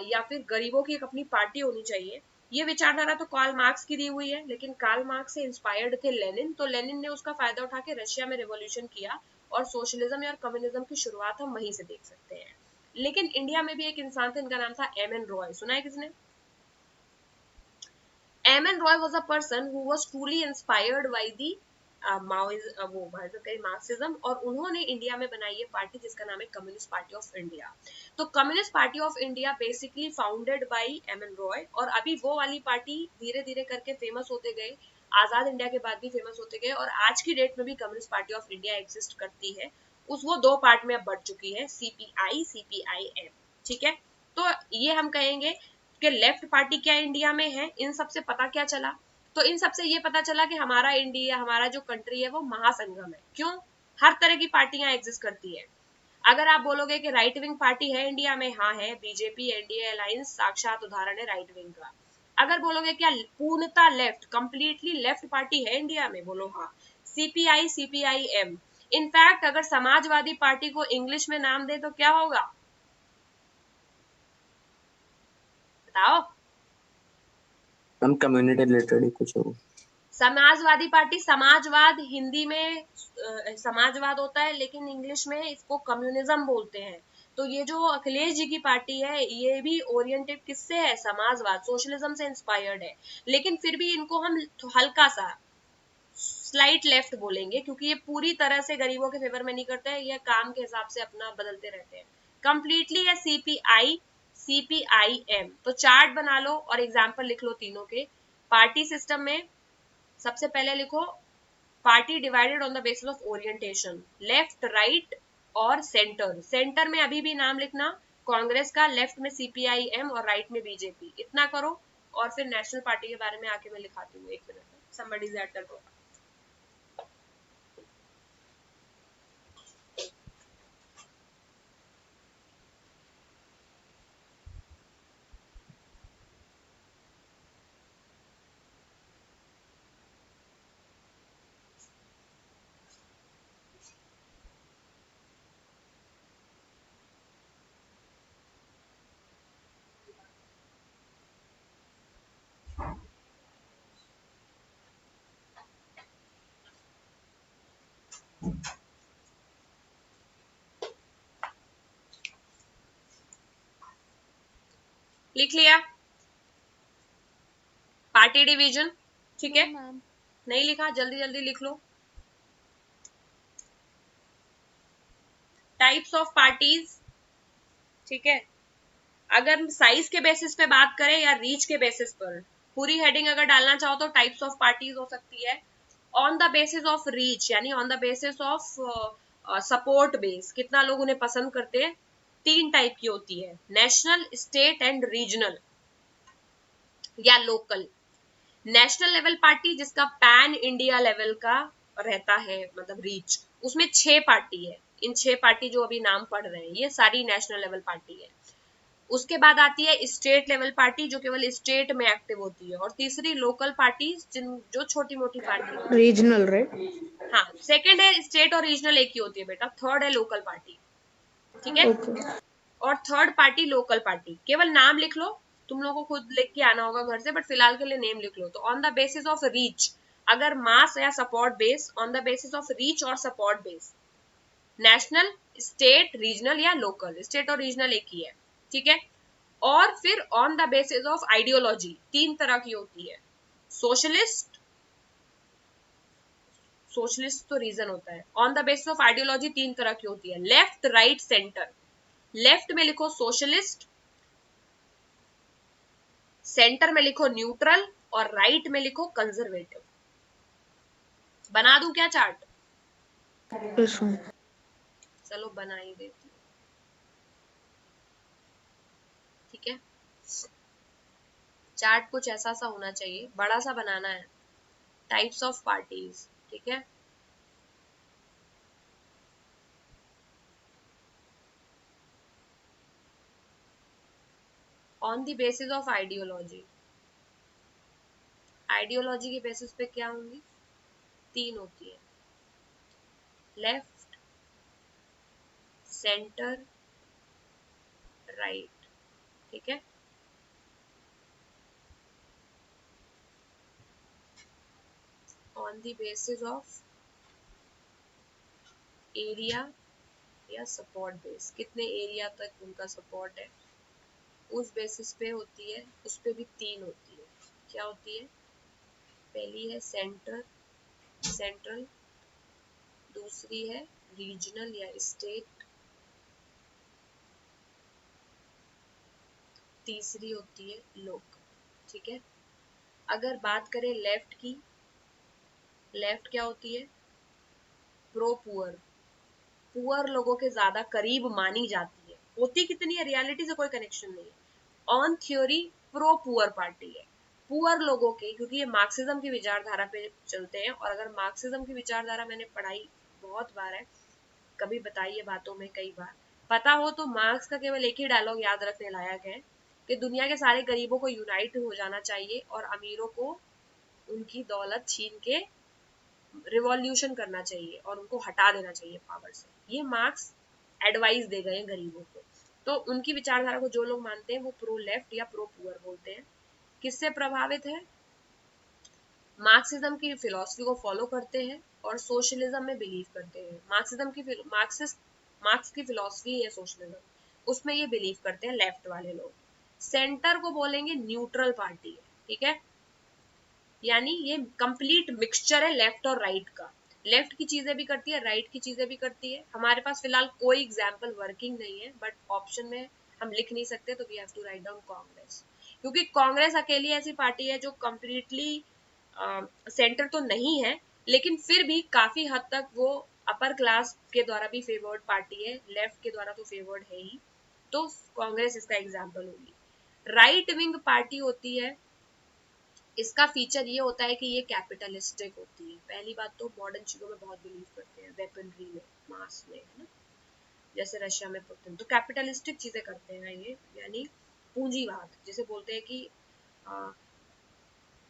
या फिर गरीबों की एक अपनी पार्टी होनी चाहिए, ये विचारधारा तो कार्ल मार्क्स की दी हुई है। लेकिन कार्ल मार्क्स से इंस्पायर्ड थे लेनिन, तो लेनिन ने उसका फायदा उठा के रशिया में रेवोल्यूशन किया और सोशलिज्म और कम्युनिज्म की शुरुआत हम वहीं से देख सकते हैं। लेकिन इंडिया में भी एक इंसान था, इनका नाम था एम एन रॉय, सुना है किसने? M N Roy was a person who was truly inspired by the Marxism, और उन्होंने इंडिया में बनाई है पार्टी जिसका नाम है कम्युनिस्ट पार्टी ऑफ इंडिया। तो Communist party of India basically founded by M N Roy, और अभी वो वाली पार्टी धीरे धीरे करके फेमस होते गए, आजाद इंडिया के बाद भी फेमस होते गए, और आज की डेट में भी communist party of India exist करती है। वो दो पार्ट में अब बढ़ चुकी है, सीपीआई सीपीआईएम। ठीक है, तो ये हम कहेंगे कि लेफ्ट पार्टी क्या इंडिया में है। इन सबसे पता क्या चला? तो इन सबसे ये पता चला कि हमारा इंडिया, हमारा जो कंट्री है वो महासंगम है। क्यों? हर तरह की पार्टियां एग्जिस्ट करती है। अगर आप बोलोगे कि राइट विंग पार्टी है इंडिया में, हाँ है, बीजेपी एनडीए अलायंस साक्षात उदाहरण है राइट विंग का। अगर बोलोगे क्या पूर्णता लेफ्ट, कंप्लीटली लेफ्ट पार्टी है इंडिया में, बोलो हाँ, सीपीआई सीपीआईएम। इनफैक्ट अगर समाजवादी पार्टी को इंग्लिश में नाम दे तो क्या होगा, बताओ? हम कम्युनिटी रिलेटेड ही कुछ हो। समाजवादी पार्टी, समाजवाद हिंदी में समाजवाद होता है, लेकिन इंग्लिश में इसको कम्युनिज्म बोलते हैं। तो ये जो अखिलेश जी की पार्टी है ये भी ओरिएंटेड किससे है? समाजवाद, सोशलिज्म से इंस्पायर्ड है। लेकिन फिर भी इनको हम हल्का सा स्लाइट लेफ्ट बोलेंगे, क्योंकि ये पूरी तरह से गरीबों के फेवर में नहीं करते हैं, ये काम के हिसाब से अपना बदलते रहते हैं। कंप्लीटली है सीपीआई सीपीआईएम। तो चार्ट बना लो और एग्जाम्पल लिख लो तीनों के। पार्टी सिस्टम में सबसे पहले लिखो party divided on the basis of orientation, left right और सेंटर। सेंटर में अभी भी नाम लिखना कांग्रेस का, लेफ्ट में सीपीआईएम और राइट में बीजेपी। इतना करो और फिर नेशनल पार्टी के बारे में आके मैं लिखाती हूँ, एक मिनट में somebody is at the door। लिख लिया पार्टी डिवीजन? ठीक है, नहीं लिखा? जल्दी जल्दी लिख लो। टाइप्स ऑफ पार्टीज, ठीक है। अगर साइज के बेसिस पे बात करें या रीच के बेसिस पर, पूरी हेडिंग अगर डालना चाहो तो टाइप्स ऑफ पार्टीज हो सकती है। On the basis of reach यानी on the basis of support base, कितना लोग उन्हें पसंद करते हैं, तीन टाइप की होती है, नेशनल, स्टेट एंड रीजनल या लोकल। नेशनल लेवल पार्टी जिसका पैन इंडिया लेवल का रहता है, मतलब रीच, उसमें 6 पार्टी है। इन 6 पार्टी जो अभी नाम पढ़ रहे हैं ये सारी नेशनल लेवल पार्टी है। उसके बाद आती है स्टेट लेवल पार्टी जो केवल स्टेट में एक्टिव होती है, और तीसरी लोकल पार्टी जो छोटी मोटी पार्टी होती है, रीजनल, राइट? हाँ। सेकंड है स्टेट और रीजनल एक ही होती है बेटा। थर्ड है लोकल पार्टी, ठीक है। ओके। और थर्ड पार्टी लोकल पार्टी, केवल नाम लिख लो, तुम लोगों को खुद लिख के आना होगा घर से, बट फिलहाल के लिए नेम लिख लो। तो on the basis of reach, अगर मास या support base, on the basis of reach और support base, national, state, regional या लोकल। स्टेट और रीजनल एक ही है, ठीक है। और फिर on the basis of ideology, 3 तरह की होती है, सोशलिस्ट, सोशलिस्ट तो रीजन होता है। On the basis of ideology 3 तरह की होती है, लेफ्ट राइट सेंटर। लेफ्ट में लिखो सोशलिस्ट, सेंटर में लिखो न्यूट्रल, और राइट में लिखो कंजर्वेटिव। बना दूं क्या चार्ट? चलो बना ही देती हूँ, ठीक है। चार्ट कुछ ऐसा सा होना चाहिए, बड़ा सा बनाना है। टाइप्स ऑफ पार्टीज, ठीक है। On the basis of ideology, ideology के बेसिस पे क्या होंगी? तीन होती है, लेफ्ट, सेंटर, राइट। ठीक है, on the basis of area या सपोर्ट बेस, कितने एरिया तक उनका सपोर्ट है उस बेसिस पे होती है। उस पे भी तीन होती है। क्या होती है? पहली है सेंट्रल, दूसरी है रीजनल या स्टेट, तीसरी होती है लोकल। ठीक है, अगर बात करें लेफ्ट की, लेफ्ट क्या होती है? प्रो पुअर, पुअर लोगों के ज्यादा करीब मानी जाती है। होती कितनी है रियलिटी से कोई कनेक्शन नहीं है। On theory pro poor party है, पुअर लोगों के, क्योंकि ये मार्क्सिज्म की विचारधारा पे चलते हैं। और अगर मार्क्सिज्म की विचारधारा मैंने पढ़ाई बहुत बार है, कभी बताई है बातों में कई बार, पता हो तो मार्क्स का केवल एक ही डायलॉग याद रखने लायक है कि दुनिया के सारे गरीबों को यूनाइट हो जाना चाहिए और अमीरों को उनकी दौलत छीन के रिवॉल्यूशन करना चाहिए और उनको हटा देना चाहिए पावर से। ये मार्क्स एडवाइस दे गए गरीबों को। तो उनकी विचारधारा को जो लोग मानते हैं वो प्रो लेफ्ट या प्रो पुअर बोलते हैं। किससे प्रभावित है? मार्क्सिज्म की फिलॉसफी को फॉलो करते हैं और सोशलिज्म में बिलीव करते हैं। मार्क्स की फिलॉसफी है सोशलिज्म, उसमें ये बिलीव करते हैं लेफ्ट वाले लोग। सेंटर को बोलेंगे न्यूट्रल पार्टी है। ठीक है, यानी ये कंप्लीट मिक्सचर है लेफ्ट और राइट का। लेफ्ट की चीजें भी करती है, राइट की चीजें भी करती है। हमारे पास फिलहाल कोई एग्जाम्पल वर्किंग नहीं है, बट ऑप्शन में हम लिख नहीं सकते, तो we have to write down Congress, क्योंकि कांग्रेस अकेली ऐसी पार्टी है जो कंप्लीटली सेंटर तो नहीं है, लेकिन फिर भी काफी हद तक वो अपर क्लास के द्वारा भी फेवर्ड पार्टी है, लेफ्ट के द्वारा तो फेवर्ड है ही। तो कांग्रेस इसका एग्जाम्पल होगी। राइट विंग पार्टी होती है, इसका फीचर ये होता है कि ये कैपिटलिस्टिक होती है। पहली बात तो मॉडर्न चीजों में बहुत बिलीव करते हैं, वेपनरी में, मास में, है ना, जैसे रशिया में पुतिन। तो कैपिटलिस्टिक चीजें करते हैं ये, यानी पूंजीवाद, जिसे बोलते हैं कि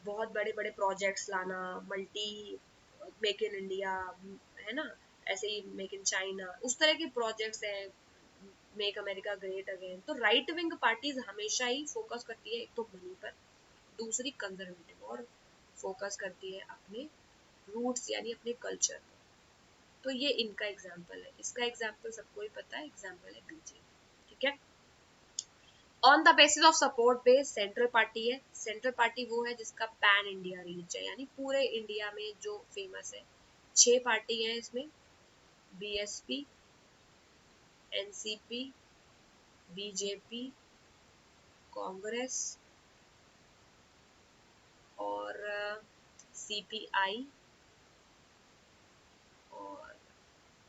बहुत बड़े बड़े प्रोजेक्ट्स लाना, मल्टी, मेक इन इंडिया, है ना, ऐसे ही मेक इन चाइना, उस तरह के प्रोजेक्ट्स हैं, मेक अमेरिका ग्रेट अगेन। तो राइट विंग पार्टीज हमेशा ही फोकस करती है एक तो मनी पर, दूसरी कंजर्वेटिव, और फोकस करती है अपने रूट्स यानी अपने कल्चर पर। तो ये इनका एग्जाम्पल है। इसका एग्जाम्पल सबको ही पता है, एग्जाम्पल है बीजेपी। ठीक है, on the basis of support base central party है। सेंट्रल पार्टी वो है जिसका पैन इंडिया रीच है, यानी पूरे इंडिया में जो फेमस है। 6 पार्टी है इसमें, बीएसपी, एनसीपी, बीजेपी, कांग्रेस और सीपीआई, और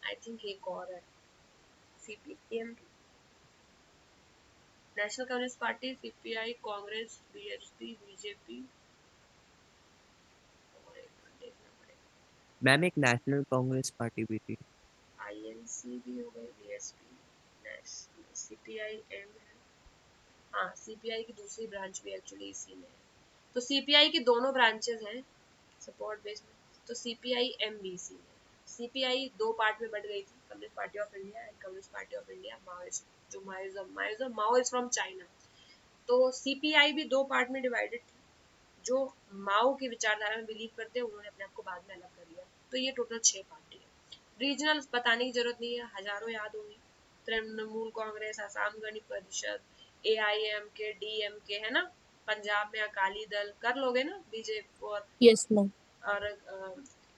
आई थिंक एक और है, CPM, national communist party, CPI, Congress, BSP, BJP, और एक देखना पड़ेगा, मैम एक नेशनल कांग्रेस पार्टी भी थी। आईएनसी भी हो गई, बीएसपी, नेशनल, सीपीआई एम है। हाँ, सीपीआई की दूसरी ब्रांच भी एक्चुअली इसी में है। तो सीपीआई की दोनों ब्रांचेस हैं सपोर्ट बेस में। तो सीपीआई एम भी इसी में। सीपीआई 2 पार्ट में बट गई थी, communist party of India and communist party of India, Maoist, जो Maoism, Mao is from China. तो सीपीआई भी 2 पार्ट में डिवाइडेड थी। जो माओ की विचारधारा में बिलीव करते हैं उन्होंने अपने आप को बाद में अलग कर लिया। तो ये टोटल 6 पार्टी है। रीजनल बताने की जरूरत नहीं है, हजारों याद होंगी। तृणमूल कांग्रेस, असम गण परिषद, एआईएमके, डीएमके, है ना, पंजाब में अकाली दल, कर लोगे ना, बीजेपी, यस मैम। और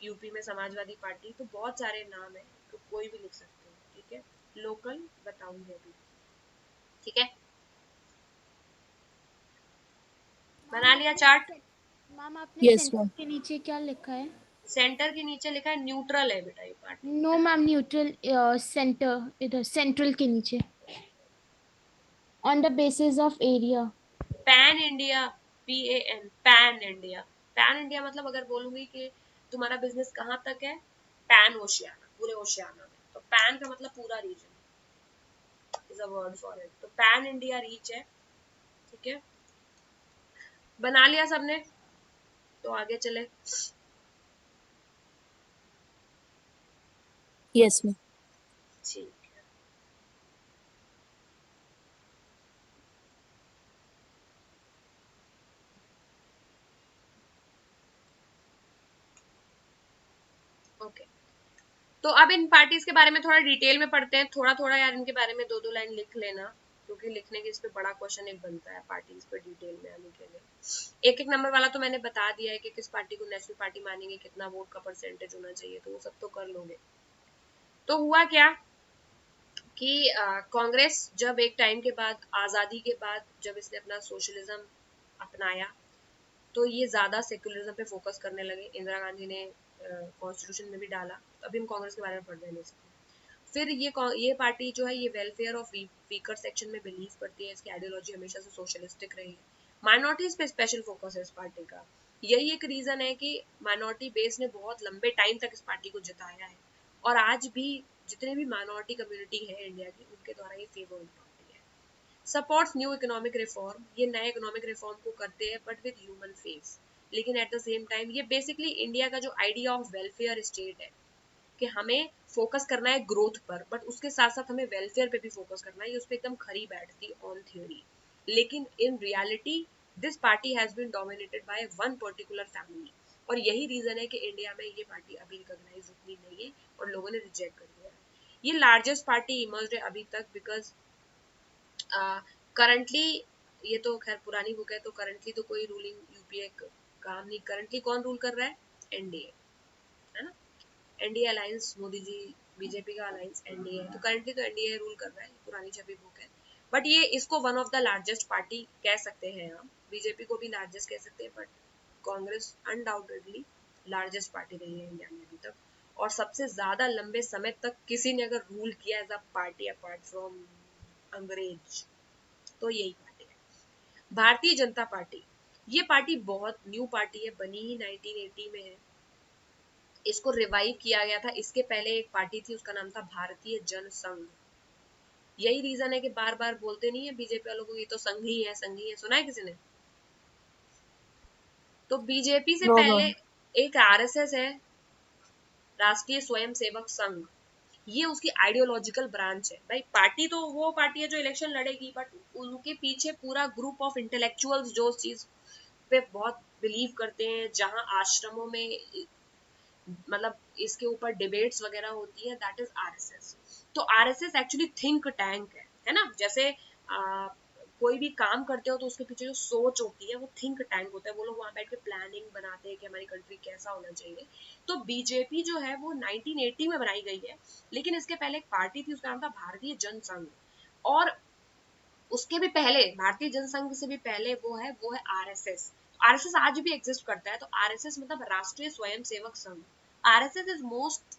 यूपी में समाजवादी पार्टी। तो बहुत सारे नाम है, तो कोई भी लिख सकते हो। ठीक है, लोकल बताऊंगी अभी। ठीक है, बना लिया चार्ट। मैम आपने यस सेंटर मैम। के नीचे क्या लिखा है? सेंटर के नीचे लिखा है न्यूट्रल है बेटा ये party. No ma'am, neutral, centre इधर सेंट्रल के नीचे, on the basis of area. Pan India, PAN, pan India. Pan India मतलब अगर बोलूंगी कि तुम्हारा बिजनेस कहाँ तक है, पैन ओशियाना, पूरे ओशियाना में। तो पैन का मतलब पूरा reason is a word for it. तो पैन इंडिया रीच है। ठीक है, बना लिया सबने, तो आगे चले। Yes ma'am. ठीक है, ओके। तो अब इन पार्टीज के बारे में थोड़ा डिटेल में पढ़ते हैं, थोड़ा थोड़ा यार इनके बारे में दो दो लाइन लिख लेना, क्योंकि लिखने के इस पे बड़ा क्वेश्चन एक बनता है पार्टीज पे डिटेल में आने के लिए। एक एक नंबर वाला तो मैंने बता दिया है कि किस पार्टी को नेशनल पार्टी मानेंगे, कितना वोट का परसेंटेज होना चाहिए, तो वो सब तो कर लोगे। तो हुआ क्या कि कांग्रेस जब एक टाइम के बाद, आजादी के बाद, जब इसने अपना सोशलिज्म अपनाया, तो ये ज्यादा सेक्युलरिज्म पे फोकस करने लगे। इंदिरा गांधी ने कॉन्स्टिट्यूशन में भी डाला। तो अभी हम कांग्रेस के बारे में पढ़ रहे हैं। फिर ये पार्टी जो है ये वेलफेयर ऑफ वीकर सेक्शन में बिलीव करती है। इसकी आइडियोलॉजी हमेशा से सोशलिस्टिक रही है। माइनॉरिटीज पे स्पेशल फोकस है इस पार्टी का। यही एक रीजन है कि माइनॉरिटी बेस ने बहुत लंबे टाइम तक इस पार्टी को जिताया है, और आज भी जितने भी माइनॉरिटी कम्युनिटी है इंडिया की, उनके द्वारा ये फेवर्ड पार्टी है। सपोर्ट्स न्यू इकोनॉमिक रिफॉर्म, ये नए इकोनॉमिक रिफॉर्म को करते हैं बट विद ह्यूमन फेस। लेकिन एट द सेम टाइम ये बेसिकली इंडिया का जो आइडिया ऑफ वेलफेयर स्टेट है कि हमें फोकस करना है ग्रोथ पर, बट उसके साथ साथ हमें वेलफेयर पे भी फोकस करना है, ये उस पर एकदम खरी बैठती ऑन थ्योरी। लेकिन in reality this party has been dominated by one particular family, और यही रीजन है कि इंडिया में ये पार्टी अभी रिकॉग्नाइज उतनी नहीं है और लोगों ने रिजेक्ट कर दिया है। ये लार्जेस्ट पार्टी इमर्ज्ड है अभी तक, बिकॉज करंटली ये तो खैर पुरानी बुक है, तो करंटली तो कोई रूलिंग यूपीए काम नहीं। करंटली कौन रूल कर रहा है? एनडीए, है ना। NDA alliance, Modi ji BJP का अलायंस एनडीए है, तो करंटली तो एनडीए रूल कर रहा है। पुरानी छपी बुक है, बट ये इसको one of the largest party कह सकते हैं हम। बीजेपी को भी लार्जेस्ट कह सकते हैं, but Congress undoubtedly largest party रही है इंडिया में अभी तक, और सबसे ज्यादा लंबे समय तक किसी ने अगर रूल किया as a party apart from अंग्रेज, तो यही पार्टी है भारतीय जनता पार्टी। ये पार्टी बहुत न्यू पार्टी है, बनी ही 1980 में है। इसको रिवाइव किया गया था। इसके पहले एक पार्टी थी, उसका नाम था भारतीय जन संघ। यही रीजन है कि बार बार बोलते नहीं है बीजेपी वालों को ये तो संघी है, संघी है, सुना है किसी ने? तो बीजेपी से नो पहले मैम। एक आरएसएस है, राष्ट्रीय स्वयंसेवक संघ। ये उसकी आइडियोलॉजिकल ब्रांच है। भाई पार्टी तो वो पार्टी है जो इलेक्शन लड़ेगी, बट उनके पीछे पूरा ग्रुप ऑफ इंटेलेक्चुअल्स जो उस चीज पे बहुत बिलीव करते हैं, जहां आश्रमों में मतलब इसके ऊपर डिबेट्स वगैरह होती है, दैट इज आरएसएस। तो आरएसएस एक्चुअली थिंक टैंक है ना। जैसे कोई भी काम करते हो तो उसके पीछे जो सोच होती है वो थिंक टैंक होता है। वो लोग वहां बैठ के प्लानिंग बनाते हैं कि हमारी कंट्री कैसा होना चाहिए। तो बीजेपी जो है वो 1980 में बनाई गई है, लेकिन इसके पहले एक पार्टी थी, उसका नाम था भारतीय जनसंघ। और उसके भी पहले, भारतीय जनसंघ से भी पहले वो है आरएसएस। आरएसएस आज भी एग्जिस्ट करता है। तो आरएसएस मतलब राष्ट्रीय Swayamsevak Sangh. RSS is most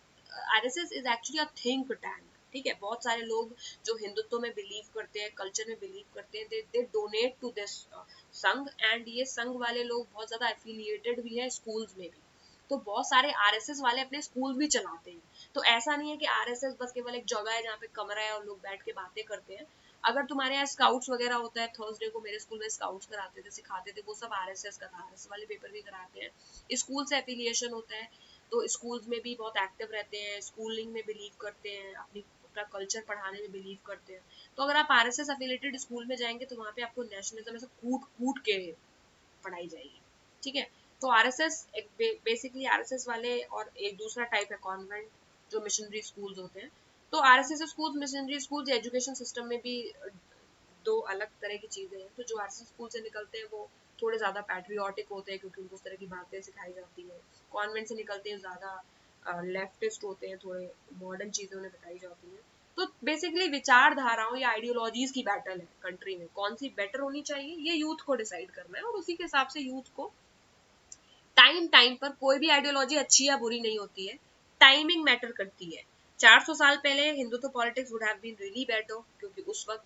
RSS is actually a think tank. ठीक है, बहुत सारे लोग जो हिंदुत्व में बिलीव करते हैं, कल्चर में बिलीव करते हैं, दे डोनेट टू दिस संघ। एंड ये संघ वाले लोग बहुत ज्यादा एफिलिएटेड भी है स्कूल्स में भी। तो बहुत सारे आरएसएस वाले अपने स्कूल भी चलाते हैं। तो ऐसा नहीं है कि आरएसएस बस केवल एक जगह है जहाँ पे कमरा है और लोग बैठ के बातें करते हैं। अगर तुम्हारे यहाँ स्काउट्स वगैरह होता है, थर्सडे को मेरे स्कूल में स्काउट्स कराते थे, सिखाते थे, वो सब आरएसएस का था। आरएसएस वाले पेपर भी कराते हैं। स्कूल से एफिलिएशन होता है, तो स्कूल्स में भी बहुत एक्टिव रहते हैं, स्कूलिंग में बिलीव करते हैं, अपना कल्चर पढ़ाने में बिलीव करते हैं। तो अगर आप आरएसएस एफिलिएटेड स्कूल में जाएंगे तो वहाँ पे आपको नेशनलिज्म ऐसे कूट कूट के पढ़ाई जाएगी। ठीक है, तो आरएसएस बेसिकली आरएसएस वाले, और एक दूसरा टाइप है कॉन्वेंट, जो मिशनरी स्कूल्स होते हैं। तो RSS schools, missionary schools, education system में भी दो अलग तरह की चीजें हैं। तो जो आरएसएस स्कूल से निकलते हैं वो थोड़े ज्यादा पैट्रियोटिक होते हैं, क्योंकि उनको उस तरह की बातें सिखाई जाती है। कॉन्वेंट से निकलते हैं ज्यादा लेफ्टिस्ट होते हैं, थोड़े मॉडर्न चीजें उन्हें बताई जाती हैं। तो बेसिकली विचारधाराओं या आइडियोलॉजीज की बैटल है कंट्री में, कौन सी बेटर होनी चाहिए ये यूथ को डिसाइड करना है, और उसी के हिसाब से यूथ को टाइम टाइम पर, कोई भी आइडियोलॉजी अच्छी या बुरी नहीं होती है, टाइमिंग मैटर करती है। 400 साल पहले Hindutva politics would have been really better, क्योंकि उस वक्त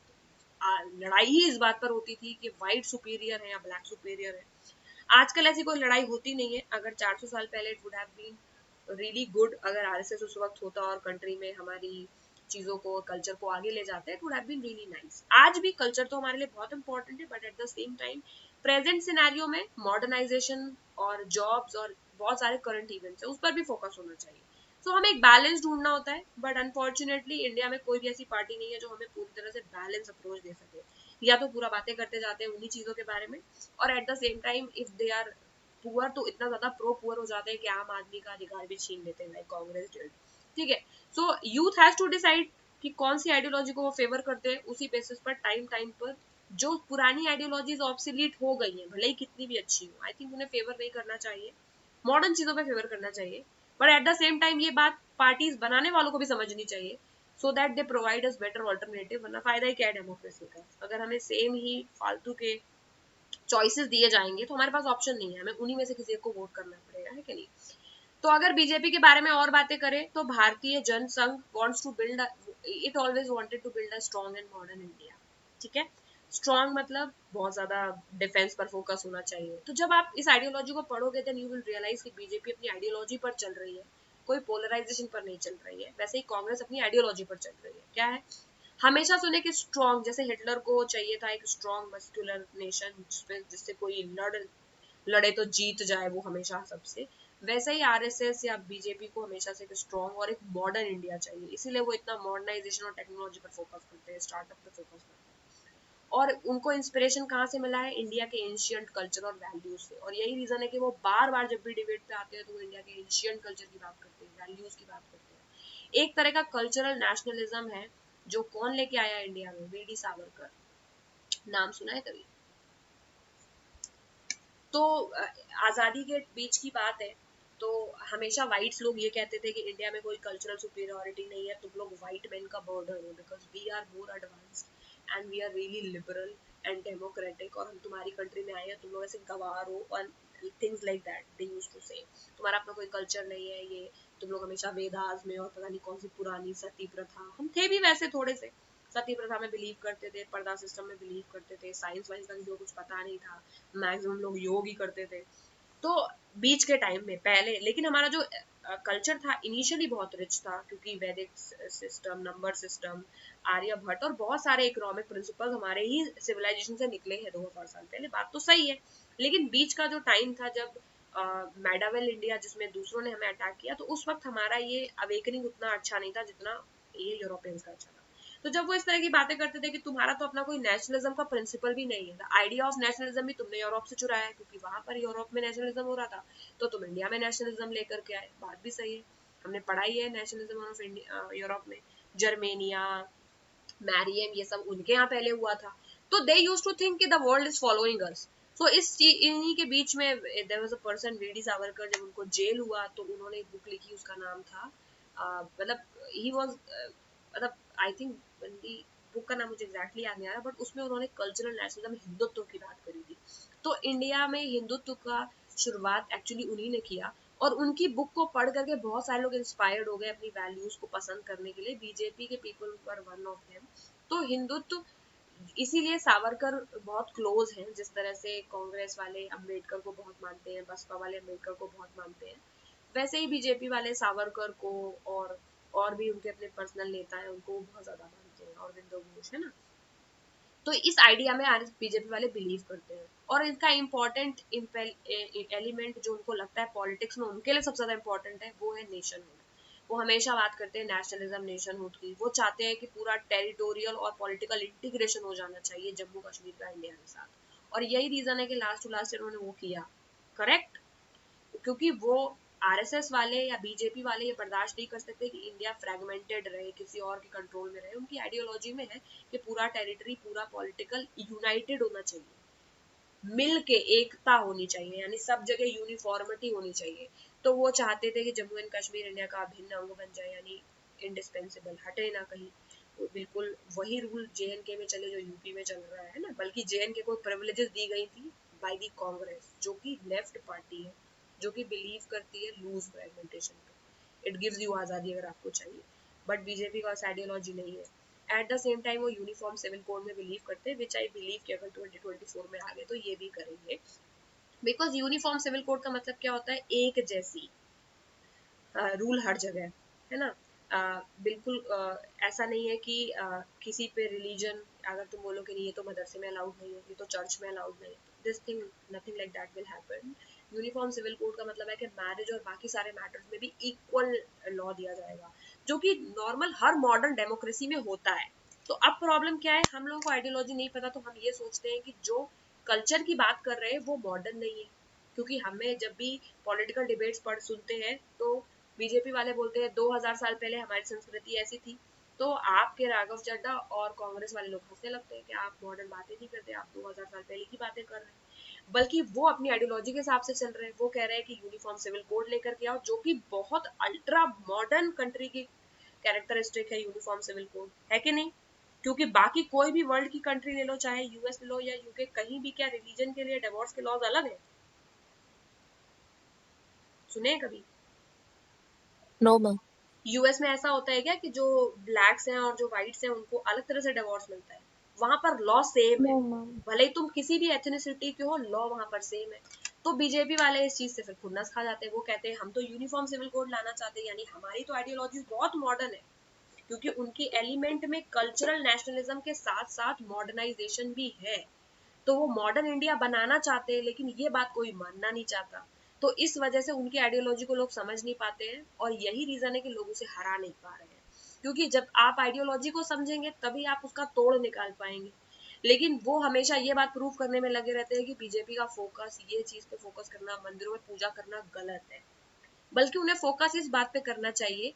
लड़ाई ही इस बात पर होती थी कि व्हाइट सुपीरियर है या ब्लैक सुपीरियर है। आजकल ऐसी कोई लड़ाई होती नहीं है। अगर 400 साल पहले it would have been really good, अगर आरएसएस उस वक्त होता और कंट्री में हमारी चीजों को, कल्चर को आगे ले जाते, it would have been really nice. आज भी कल्चर तो हमारे लिए बहुत इंपॉर्टेंट है, but at the same time present scenario में मॉडर्नाइजेशन और जॉब्स और बहुत सारे करंट इवेंट्स है, उस पर भी फोकस होना चाहिए। सो हमें एक बैलेंस ढूंढना होता है, बट अनफॉर्चुनेटली इंडिया में कोई भी ऐसी पार्टी नहीं है जो हमें पूरी तरह से बैलेंस अप्रोच दे सके। या तो पूरा बातें करते जाते हैं उन्हीं चीजों के बारे में, और at the same time if they are poor तो इतना ज्यादा प्रो पुअर हो जाते हैं कि आम आदमी का अधिकार भी छीन लेते हैं, लाइक कांग्रेस डिड। ठीक है, so youth has to decide कि कौन सी आइडियोलॉजी को वो फेवर करते हैं, उसी बेसिस पर टाइम टाइम पर जो पुरानी आइडियोलॉजीज ऑब्सोलीट हो गई हैं, भले ही कितनी भी अच्छी हो, आई थिंक उन्हें फेवर नहीं करना चाहिए, मॉडर्न चीजों पे फेवर करना चाहिए। But at the same time ये बात पार्टीज बनाने वालों को भी समझनी चाहिए, so that they provide us better alternative. वरना फायदा ही क्या है डेमोक्रेसी का, अगर हमें सेम ही फालतू के चॉइसेस दिए जाएंगे तो हमारे पास ऑप्शन नहीं है, हमें उन्हीं में से किसी एक को वोट करना पड़ेगा, है कि नहीं। तो अगर बीजेपी के बारे में और बातें करें तो Bharatiya Jansangh wants to build, it always wanted to build a strong and modern India. ठीक है, स्ट्रॉन्ग मतलब बहुत ज्यादा डिफेंस पर फोकस होना चाहिए। तो जब आप इस आइडियोलॉजी को पढ़ोगे देन यू विल रियलाइज कि बीजेपी अपनी आइडियोलॉजी पर चल रही है, कोई पोलराइजेशन पर नहीं चल रही है। वैसे ही कांग्रेस अपनी आइडियोलॉजी पर चल रही है, क्या है, हमेशा सुने कि स्ट्रॉन्ग, जैसे हिटलर को चाहिए था एक स्ट्रॉन्ग मस्कुलर नेशन जिससे कोई लड़े तो जीत जाए वो हमेशा सबसे, वैसे ही आरएसएस या बीजेपी को हमेशा से एक स्ट्रॉन्ग और एक मॉडर्न इंडिया चाहिए। इसीलिए वो इतना मॉडर्नाइजेशन और टेक्नोलॉजी पर फोकस करते हैं, स्टार्टअप पर फोकस करते हैं। और उनको इंस्पिरेशन कहाँ से मिला है, इंडिया के एंशियंट कल्चर और वैल्यूज से। और यही रीजन है कि वो बार बार जब भी डिबेट पे आते हैं तो वो इंडिया के एंशियंट कल्चर की बात करते हैं, वैल्यूज की बात करते हैं। एक तरह का कल्चरल नेशनलिज्म है जो कौन लेके आया इंडिया में, वीडी सावरकर, नाम सुना है कभी। तो आजादी के बीच की बात है, तो हमेशा व्हाइट्स लोग ये कहते थे कि इंडिया में कोई कल्चरल सुपीरियोरिटी नहीं है, तुम लोग व्हाइट मैन का बर्डन हो, because we are more advanced and we are really liberal and democratic, और हम तुम्हारी कंट्री में आए हैं, तुम लोग ऐसे गवार हो, और things like that they used to say. तुम्हारा अपना कोई कल्चर नहीं है, ये तुम लोग हमेशा वेदास में और पता नहीं कौन सी पुरानी सती प्रथा, हम थे भी वैसे थोड़े से सती प्रथा में बिलीव करते थे, पर्दा सिस्टम में बिलीव करते थे, साइंस वाइंस का किसी को कुछ पता नहीं था, मैक्सिमम लोग योग ही करते थे। तो बीच के टाइम में पहले, लेकिन हमारा जो कल्चर था इनिशियली बहुत रिच था, क्योंकि वैदिक सिस्टम, नंबर सिस्टम, आर्यभट्ट और बहुत सारे इकोनॉमिक प्रिंसिपल्स हमारे ही सिविलाइजेशन से निकले हैं 2000 साल पहले, बात तो सही है। लेकिन बीच का जो टाइम था जब मेडावेल इंडिया जिसमें दूसरों ने हमें अटैक किया, तो उस वक्त हमारा ये अवेकनिंग उतना अच्छा नहीं था जितना ये यूरोपियंस का अच्छा था। तो जब वो इस तरह की बातें करते थे कि तुम्हारा तो अपना कोई नेशनलिज्म का प्रिंसिपल भी नहीं है, द आइडिया ऑफ नेशनलिज्म भी तुमने यूरोप से चुराया है, क्योंकि वहां पर यूरोप में नेशनलिज्म हो रहा था, तो तुम इंडिया में नेशनलिज्म लेकर के आए, बात भी सही है, हमने पढ़ाई है नेशनलिज्म ऑफ इंडिया यूरोप में, जर्मेनिया, मैरियम, ये सब उनके यहाँ पहले हुआ था। तो दे यूज्ड टू थिंक कि the world is following us. So इन्हीं के बीच में there was a person VD Savarkar, जब उनको जेल हुआ तो उन्होंने एक बुक लिखी, उसका नाम था मतलब ही वाज मतलब आई थिंक बंदी, बुक का नाम मुझे एग्जैक्टली याद नहीं आ रहा, बट उसमें उन्होंने कल्चरल नेशनलिज्म, हिंदुत्व की बात करी थी। तो इंडिया में हिंदुत्व का शुरुआत एक्चुअली उन्हीं ने किया, और उनकी बुक को पढ़ करके बहुत सारे लोग इंस्पायर्ड हो गए अपनी वैल्यूज को पसंद करने के लिए, बीजेपी के people were one of them. तो हिंदुत्व, इसीलिए सावरकर बहुत क्लोज हैं, जिस तरह से कांग्रेस वाले अम्बेडकर को बहुत मानते हैं, बसपा वाले अम्बेडकर को बहुत मानते हैं, वैसे ही बीजेपी वाले सावरकर को और भी उनके अपने पर्सनल नेता हैं उनको बहुत ज्यादा मानते हैं, अरविंदो घोष, है ना। तो इस आइडिया में आज बीजेपी वाले बिलीव करते हैं, और इनका इम्पोर्टेंट एलिमेंट जो उनको लगता है पॉलिटिक्स में उनके लिए सबसे ज्यादा इम्पोर्टेंट है, वो है नेशनहुड। वो हमेशा बात करते हैं नेशनलिज्म, नेशनहुड की। वो चाहते हैं कि पूरा टेरिटोरियल और पॉलिटिकल इंटीग्रेशन हो जाना चाहिए जम्मू कश्मीर का इंडिया के साथ, और यही रीजन है कि लास्ट टू लास्ट इन्होंने वो किया, करेक्ट। क्योंकि वो आरएसएस वाले या बीजेपी वाले ये बर्दाश्त नहीं कर सकते कि इंडिया फ्रेगमेंटेड रहे, किसी और के कंट्रोल में रहे। उनकी आइडियोलॉजी में है कि पूरा टेरिटरी, पूरा पॉलिटिकल यूनाइटेड होना चाहिए, मिल के एकता होनी चाहिए, यानी सब जगह यूनिफॉर्मिटी होनी चाहिए। तो वो चाहते थे कि जम्मू एंड कश्मीर इंडिया का अभिन्न अंग बन जाए, यानी इंडिस्पेंसिबल, हटे ना कहीं। वो बिल्कुल वही रूल जेएनके में चले जो यूपी में चल रहा है ना, बल्कि जेएनके को प्रिविलेजेस दी गई थी बाय दी कांग्रेस, जो कि लेफ्ट पार्टी है, जो कि बिलीव करती है लूज फ्रेगमेंटेशन पे। इट गिव्स यू आजादी अगर आपको चाहिए, बट बीजेपी का आइडियोलॉजी नहीं है। एट द सेम टाइम वो यूनिफॉर्म सिविल कोड में बिलीव करते हैं, विच आई बिलीव कि अगर 2024 में आ गए तो ये भी करेंगे, बिकॉज यूनिफॉर्म सिविल कोड का मतलब क्या होता है, एक जैसी रूल हर जगह, है ना। बिल्कुल ऐसा नहीं है कि किसी पे रिलीजन, अगर तुम बोलो कि नहीं ये तो मदरसे में अलाउड नहीं है, ये तो चर्च में अलाउड नहीं है, this thing, nothing like that will happen. Uniform civil code का मतलब है कि मैरिज और बाकी सारे मैटर्स में भी इक्वल लॉ दिया जाएगा, जो कि नॉर्मल हर मॉडर्न डेमोक्रेसी में होता है। तो अब प्रॉब्लम क्या है, हम लोगों को आइडियोलॉजी नहीं पता, तो हम ये सोचते हैं कि जो कल्चर की बात कर रहे हैं वो मॉडर्न नहीं है। क्योंकि हमें जब भी पॉलिटिकल डिबेट्स पढ़ सुनते हैं तो बीजेपी वाले बोलते हैं 2000 साल पहले हमारी संस्कृति ऐसी थी, तो आपके राघव चड्ढा और कांग्रेस वाले लोग हंसने लगते हैं कि आप मॉडर्न बातें नहीं करते, आप 2000 साल पहले की बातें कर रहे हैं। बल्कि वो अपनी आइडियोलॉजी के हिसाब से चल रहे हैं, वो कह रहे हैं कि यूनिफॉर्म सिविल कोड लेकर के आओ, जो कि बहुत अल्ट्रा मॉडर्न कंट्री की कैरेक्टरिस्टिक है यूनिफॉर्म सिविल कोड, है कि नहीं? क्योंकि बाकी कोई भी वर्ल्ड की कंट्री ले लो, चाहे यूएस ले लो या यूके, कहीं भी क्या रिलीजन के लिए डिवोर्स के लॉज अलग है? सुने कभी? No ma'am. यूएस में ऐसा होता है क्या कि जो ब्लैक्स हैं और जो व्हाइट्स हैं उनको अलग तरह से डिवोर्स मिलता है? वहां पर लॉ सेम है, No, ma'am. भले ही तुम किसी भी एथनिसिटी के हो, लॉ वहां पर सेम है। तो बीजेपी वाले इस चीज से फिर खुन्नस खा जाते हैं, वो कहते हैं हम तो यूनिफॉर्म सिविल कोड लाना चाहते हैं, यानी हमारी तो आइडियोलॉजी बहुत मॉडर्न है, क्योंकि उनकी एलिमेंट में कल्चरल नेशनलिज्म के साथ साथ मॉडर्नाइजेशन भी है। तो वो मॉडर्न इंडिया बनाना चाहते हैं, लेकिन ये बात कोई मानना नहीं चाहता। तो इस वजह से उनकी आइडियोलॉजी को लोग समझ नहीं पाते हैं, और यही रीजन है कि लोग उसे हरा नहीं पा रहे हैं। क्योंकि जब आप आइडियोलॉजी को समझेंगे तभी आप उसका तोड़ निकाल पाएंगे। लेकिन वो हमेशा ये बात प्रूव करने में लगे रहते हैं कि बीजेपी का फोकस, ये चीज पे फोकस करना, मंदिरों में पूजा करना गलत है। बल्कि उन्हें फोकस इस बात पे करना चाहिए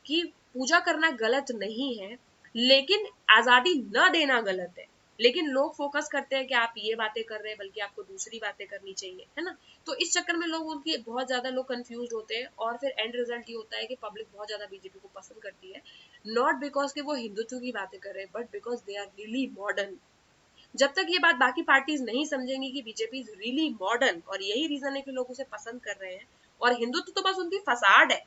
कि पूजा करना गलत नहीं है, लेकिन आजादी न देना गलत है। लेकिन लोग फोकस करते हैं कि आप ये बातें कर रहे हैं, बल्कि आपको दूसरी बातें करनी चाहिए, है ना? तो इस चक्कर में लोग, उनकी बहुत ज्यादा लोग कंफ्यूज होते हैं, और फिर एंड रिजल्ट ये होता है कि पब्लिक बहुत ज्यादा बीजेपी को पसंद करती है, नॉट बिकॉज कि वो हिंदुत्व की बातें कर रहे हैं, but because they are really modern. जब तक ये बात बाकी पार्टीज नहीं समझेंगी कि बीजेपी इज रियली मॉडर्न, और यही रीजन है कि लोग उसे पसंद कर रहे हैं, और हिंदुत्व तो बस उनकी फसाड है,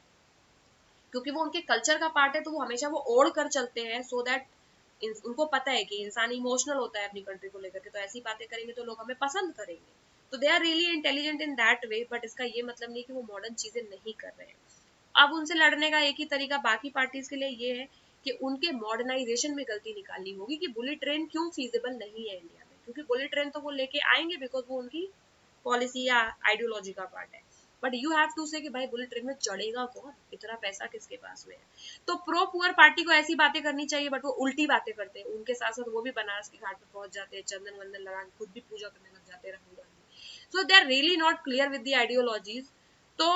क्योंकि वो उनके कल्चर का पार्ट है, तो वो हमेशा वो ओढ़ कर चलते हैं, सो दैट उनको पता है कि इंसान इमोशनल होता है अपनी कंट्री को लेकर के, तो ऐसी बातें करेंगे तो लोग हमें पसंद करेंगे। तो they are really intelligent in that way, but इसका ये मतलब नहीं कि वो मॉडर्न चीजें नहीं कर रहे हैं। अब उनसे लड़ने का एक ही तरीका बाकी पार्टीज के लिए ये है कि उनके मॉडर्नाइजेशन में गलती निकालनी होगी कि बुलेट ट्रेन क्यों फीजिबल नहीं है इंडिया में। क्योंकि बुलेट ट्रेन तो वो लेके आएंगे बिकॉज वो उनकी पॉलिसी या आइडियोलॉजी का पार्ट है, बट यू हैव टू से कि भाई बुलेट ट्रेन में चढ़ेगा कौन, इतना पैसा किसके पास में है? तो प्रो पुअर पार्टी को ऐसी बातें करनी चाहिए, बट वो उल्टी बातें करते हैं। उनके साथ साथ वो भी बनारस के घाट पर पहुंच जाते हैं, चंदन वंदन लगा के खुद भी पूजा करने लग जाते हैं Rahul Gandhi. So they are really not clear with the ideologies. तो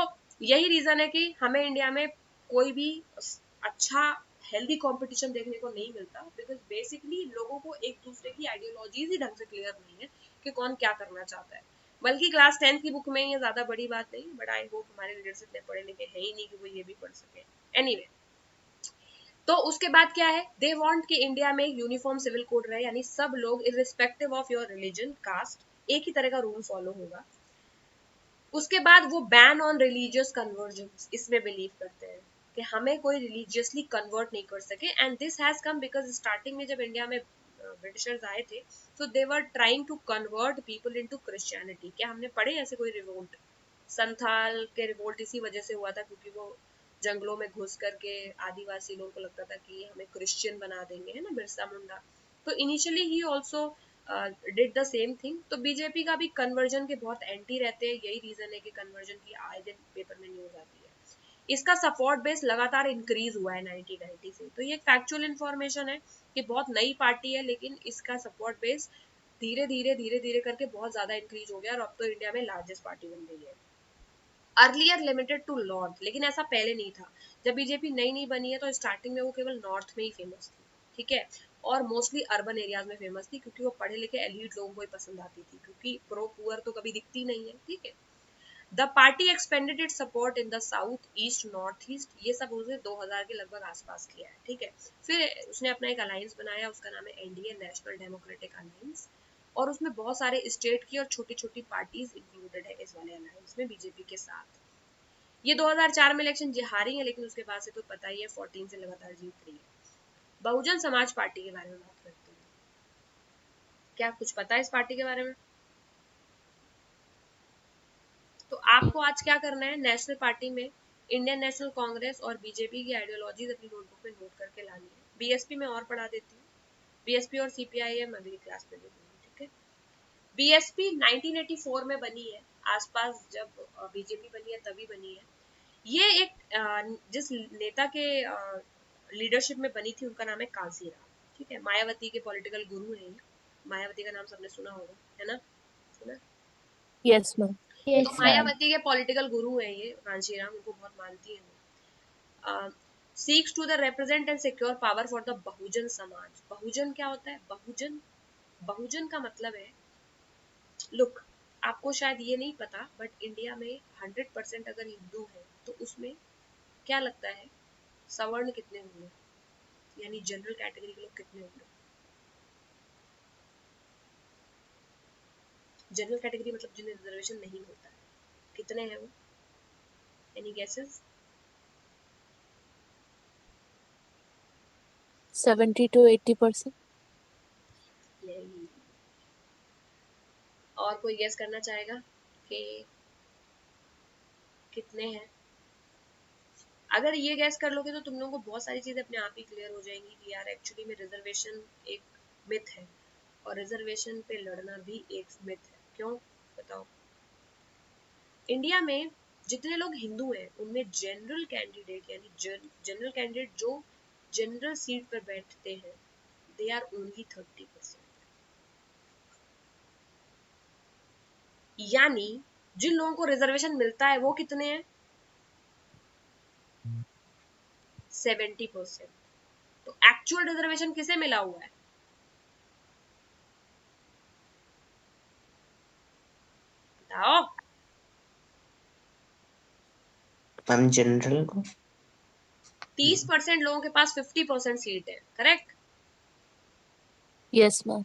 यही रीजन है कि हमें इंडिया में कोई भी अच्छा हेल्दी कंपटीशन देखने को नहीं मिलता, बिकॉज बेसिकली लोगों को एक दूसरे की आइडियोलॉजीज ही ढंग से क्लियर नहीं है कि कौन क्या करना चाहता है। बल्कि क्लास 10th की बुक में ये ज्यादा बड़ी बात नहीं, बट आई होप हमारे लीडर्स इतने पढ़े लिखे हैं ही नहीं कि वो ये भी पढ़ सके। एनीवे, तो उसके बाद क्या है, दे वांट कि इंडिया में यूनिफॉर्म सिविल कोड रहे, यानी सब लोग irrespective of your religion, caste, एक ही तरह का रूल फॉलो होगा। उसके बाद वो बैन ऑन रिलीजियस कन्वर्जन इसमें बिलीव करते हैं कि हमें कोई रिलीजियसली कन्वर्ट नहीं कर सके, and this has come because starting में जब इंडिया में ब्रिटिशर्स आए थे, so they were trying to convert people into Christianity। क्या हमने पढ़े ऐसे कोई रिवोल्ट? संथाल के रिवोल्ट इसी वजह से हुआ था, क्योंकि वो जंगलों में घुस करके आदिवासी लोगों को लगता था कि हमें क्रिश्चियन बना देंगे, है ना, बिरसा मुंडा। तो initially he also did the same thing. तो बीजेपी का भी कन्वर्जन के बहुत एंटी रहते हैं, यही रीजन है कि कन्वर्जन की आए दिन पेपर में न्यूज आती है। इसका सपोर्ट बेस लगातार इंक्रीज हुआ है 1990 से। तो ये फैक्चुअल इंफॉर्मेशन है कि बहुत नई पार्टी है, लेकिन इसका सपोर्ट बेस धीरे धीरे करके बहुत ज्यादा इंक्रीज हो गया, और अब तो इंडिया में लार्जेस्ट पार्टी बन गई है। अर्लियर लिमिटेड टू नॉर्थ, लेकिन ऐसा पहले नहीं था। जब बीजेपी नई बनी है तो स्टार्टिंग में वो केवल नॉर्थ में ही फेमस थी, ठीक है, और मोस्टली अर्बन एरियाज में फेमस थी, क्योंकि वो पढ़े लिखे एलीट लोगों को ही पसंद आती थी, क्योंकि प्रो पुअर तो कभी दिखती नहीं है, ठीक है। The party expanded it support in the south east north east, ये सब उसने 2000 के लगभग आसपास किया है, ठीक है। फिर उसने अपना एक अलायंस बनाया, उसका नाम है एनडीए, नेशनल डेमोक्रेटिक अलायंस, और उसमें बहुत सारे स्टेट की और छोटी छोटी पार्टीज इंक्लूडेड है इस वाले अलायंस में बीजेपी के साथ। ये 2004 में इलेक्शन हारी है, लेकिन उसके बाद से तो पता ही है 14 से लगातार जीत रही है। बहुजन समाज पार्टी के बारे में बात करते हैं। क्या कुछ पता है इस पार्टी के बारे में? तो आपको आज क्या करना है, नेशनल पार्टी में इंडियन नेशनल कांग्रेस और बीजेपी की आइडियोलॉजीज अपनी नोटबुक में नोट करके लानी है। बीएसपी में और पढ़ा देती हूँ, बीएसपी और सीपीआईएम अगली क्लास में देती हूँ, ठीक है। बीएसपी 1984 में बनी है, आसपास जब बीजेपी बनी है तभी बनी है। ये एक जिस नेता के लीडरशिप में बनी थी उनका नाम है कांसीराम, ठीक है। मायावती के पॉलिटिकल गुरु है ये। मायावती का नाम सबने सुना होगा, है ना? सुना? Yes, ma'am. तो Yes, ma'am. मायावती के पॉलिटिकल गुरु है ये कांशीराम, उनको बहुत मानती है वो। Seeks to the represent and secure power for the Bahujan Samaj. Bahujan क्या होता है? बहुजन, बहुजन का मतलब है, लुक आपको शायद ये नहीं पता, बट इंडिया में 100% अगर हिंदू है तो उसमें क्या लगता है सवर्ण कितने होंगे, यानी जनरल कैटेगरी के लोग कितने होंगे? जनरल कैटेगरी मतलब जिन्हें रिजर्वेशन नहीं होता है, कितने हैं वो? Any guesses? 70 to 80%. नहीं। और कोई गेस करना चाहेगा कि कितने हैं? अगर ये गैस कर लोगे तो तुम लोगों को बहुत सारी चीजें अपने आप ही क्लियर हो जाएंगी कि यार एक्चुअली में रिजर्वेशन एक मिथ है और रिजर्वेशन पे लड़ना भी एक मिथ है। क्यों बताओ? इंडिया में जितने लोग हिंदू हैं उनमें जनरल कैंडिडेट यानी जनरल कैंडिडेट जो जनरल सीट पर बैठते हैं दे आर ओनली 30%। यानी जिन लोगों को रिजर्वेशन मिलता है वो कितने हैं? 70%। तो एक्चुअल रिजर्वेशन किसे मिला हुआ है? बताओ। मैम जनरल को 30% लोगों के पास 50% सीट है, करेक्ट? Yes, ma'am.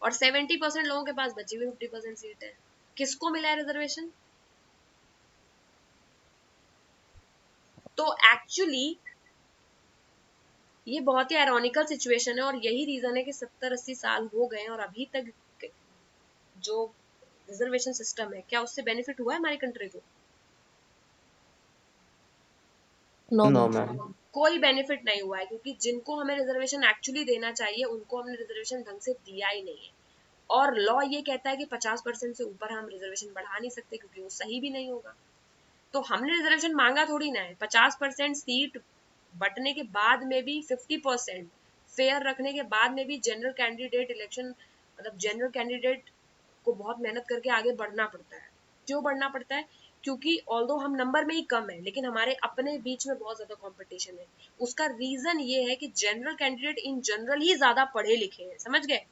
और 70% लोगों के पास बची हुई 50% सीट है। किसको मिला है रिजर्वेशन? तो एक्चुअली ये बहुत ही आयरॉनिकल सिचुएशन है और यही रीजन है कि 70-80 साल हो गए और अभी तक जो रिजर्वेशन सिस्टम है क्या उससे बेनिफिट हुआ है हमारी कंट्री को? No, no ma'am. मैम। कोई बेनिफिट नहीं हुआ है, क्योंकि जिनको हमें रिजर्वेशन एक्चुअली देना चाहिए उनको हमने रिजर्वेशन ढंग से दिया ही नहीं है। और लॉ ये कहता है कि 50% से ऊपर हम रिजर्वेशन बढ़ा नहीं सकते, क्योंकि वो सही भी नहीं होगा। तो हमने रिजर्वेशन मांगा थोड़ी ना है। 50% सीट बटने के बाद में भी 50% फेयर रखने के बाद में भी जनरल कैंडिडेट इलेक्शन मतलब जनरल कैंडिडेट को बहुत मेहनत करके आगे बढ़ना पड़ता है। क्यों बढ़ना पड़ता है? क्योंकि ऑल्दो हम नंबर में ही कम है लेकिन हमारे अपने बीच में बहुत ज्यादा कंपटीशन है। उसका रीजन ये है कि जनरल कैंडिडेट इन जनरल ही ज्यादा पढ़े लिखे हैं, समझ गए?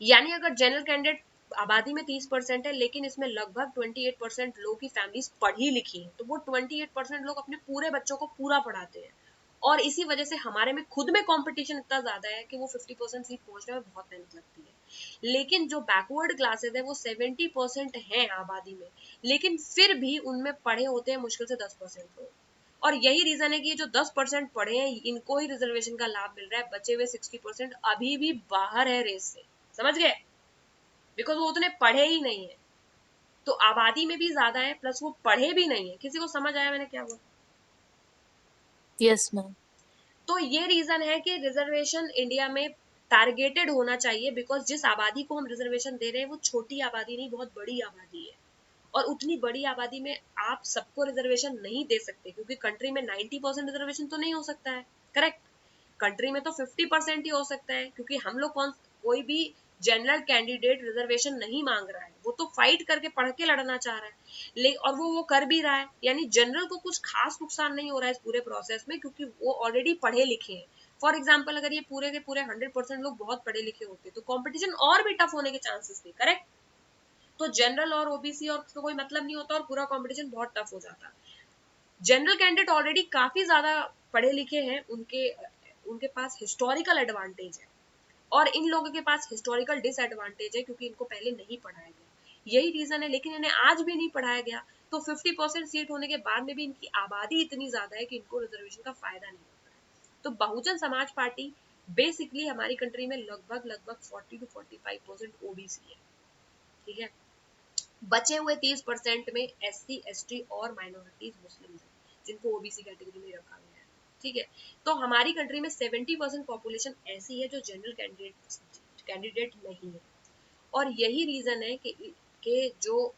यानी अगर जनरल कैंडिडेट आबादी में 30% है लेकिन इसमें लगभग 28% लोगों की फैमिलीज पढ़ी लिखी है, तो वो 28% लोग अपने पूरे बच्चों को पूरा पढ़ाते हैं। और इसी वजह से हमारे में खुद में कंपटीशन इतना ज्यादा है कि वो 50% सीट पहुंचने में बहुत मेहनत लगती है। लेकिन जो बैकवर्ड क्लासेस है वो 70% है आबादी में, लेकिन फिर भी उनमें पढ़े होते हैं मुश्किल से 10% लोग। और यही रीजन है कि ये जो 10% पढ़े हैं इनको ही रिजर्वेशन का लाभ मिल रहा है, बचे हुए 60% अभी भी बाहर है रेस से, समझ गए? बिकॉज वो उतने पढ़े ही नहीं है। तो आबादी में भी ज्यादा है प्लस वो पढ़े भी नहीं है। किसी को समझ आया मैंने क्या बोला? Yes, ma'am. तो ये रीजन है कि रिजर्वेशन इंडिया में टारगेटेड होना चाहिए, बिकॉज जिस आबादी को हम रिजर्वेशन दे रहे हैं वो छोटी आबादी नहीं, बहुत बड़ी आबादी है। और उतनी बड़ी आबादी में आप सबको रिजर्वेशन नहीं दे सकते, क्योंकि कंट्री में 90% रिजर्वेशन तो नहीं हो सकता है, करेक्ट? कंट्री में तो 50% ही हो सकता है, क्योंकि हम लोग कोई भी जनरल कैंडिडेट रिजर्वेशन नहीं मांग रहा है, वो तो फाइट करके पढ़ के लड़ना चाह रहा है। और वो कर भी रहा है, यानी जनरल को कुछ खास नुकसान नहीं हो रहा है इस पूरे प्रोसेस में, क्योंकि वो ऑलरेडी पढ़े लिखे हैं। फॉर एग्जाम्पल अगर ये पूरे के पूरे 100% लोग बहुत पढ़े लिखे होते तो कॉम्पिटिशन और भी टफ होने के चांसेस थे, करेक्ट? तो जनरल और ओबीसी और कोई मतलब नहीं होता और पूरा कॉम्पिटिशन बहुत टफ हो जाता। जनरल कैंडिडेट ऑलरेडी काफी ज्यादा पढ़े लिखे हैं, उनके उनके पास हिस्टोरिकल एडवांटेज है, और इन लोगों के पास हिस्टोरिकल डिसएडवांटेज है क्योंकि इनको पहले नहीं पढ़ाया गया। यही रीजन है, लेकिन इन्हें आज भी नहीं पढ़ाया गया तो 50% सीट होने के बाद में भी इनकी आबादी इतनी ज्यादा है कि इनको रिजर्वेशन का फायदा नहीं होता है। तो बहुजन समाज पार्टी बेसिकली हमारी कंट्री में लगभग लगभग 40 to 45% ओबीसी है, ठीक है। बचे हुए 30% में एससी एसटी और माइनॉरिटीज मुस्लिम है, जिनको ओबीसी कैटेगरी में रखा गया है, ठीक है। तो हमारी कंट्री में 70% पॉपुलेशन ऐसी है जो जनरल कैंडिडेट नहीं है। और यही रीजन है कि जो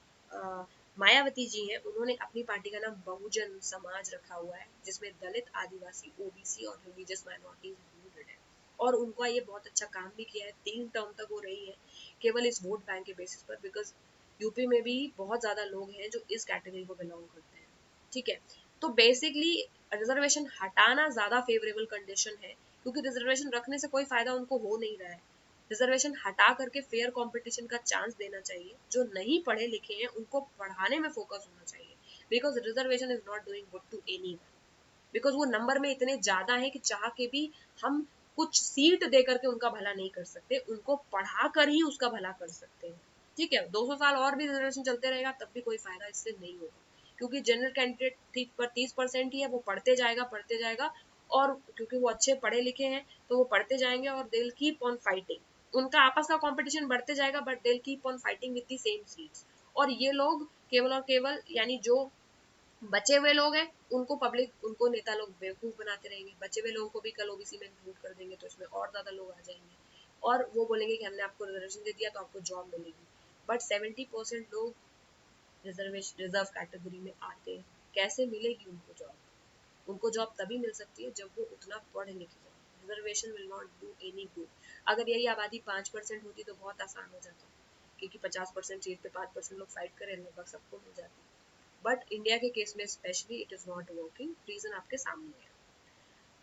मायावती जी हैं, उन्होंने अपनी पार्टी का नाम बहुजन समाज रखा हुआ है, जिसमें दलित, आदिवासी, ओबीसी और रिलीजियस माइनॉरिटीज इंक्लूडेड है। और उनका ये बहुत अच्छा काम भी किया है, 3 टर्म तक वो रही है केवल इस वोट बैंक के बेसिस पर, बिकॉज यूपी में भी बहुत ज्यादा लोग हैं जो इस कैटेगरी को बिलोंग करते हैं। ठीक है, तो बेसिकली रिजर्वेशन हटाना ज्यादा फेवरेबल कंडीशन है, क्योंकि रिजर्वेशन रखने से कोई फायदा उनको हो नहीं रहा है। रिजर्वेशन हटा करके फेयर कंपटीशन का चांस देना चाहिए, जो नहीं पढ़े लिखे हैं उनको पढ़ाने में फोकस होना चाहिए, because reservation is not doing good to anyone, because वो नंबर में इतने ज्यादा है कि चाह के भी हम कुछ सीट दे करके उनका भला नहीं कर सकते, उनको पढ़ा कर ही उसका भला कर सकते हैं। ठीक है, 200 साल और भी रिजर्वेशन चलते रहेगा तब भी कोई फायदा इससे नहीं होगा, क्योंकि जनरल कैंडिडेट ठीक पर 30% ही है, वो पढ़ते जाएगा, और क्योंकि वो अच्छे पढ़े लिखे हैं तो वो पढ़ते जाएंगे और they will keep on fighting, उनका आपस का कंपटीशन बढ़ते जाएगा, but they will keep on fighting with the same seats. और ये लोग केवल और केवल, यानी जो बचे हुए लोग हैं उनको पब्लिक, उनको नेता लोग बेवकूफ बनाते रहेंगे, बचे हुए लोगों को भी कल ओबीसी में इंक्लूड कर देंगे तो इसमें और ज्यादा लोग आ जाएंगे, और वो बोलेंगे कि हमने आपको रिजर्वेशन दे दिया तो आपको जॉब मिलेगी, बट 70% लोग रिजर्वेशन रिजर्व कैटेगरी में आते हैं, कैसे मिलेगी उनको जॉब? उनको जॉब तभी मिल सकती है जब वो उतना पढ़ लिख जाए। Reservation will not do any good. अगर यही आबादी 5% होती तो बहुत आसान हो जाता, क्योंकि 50% सीट पे 5% लोग फाइट करें, लगभग सबको मिल जाती, बट इंडिया के केस में specially it is not working. Reason आपके सामने है।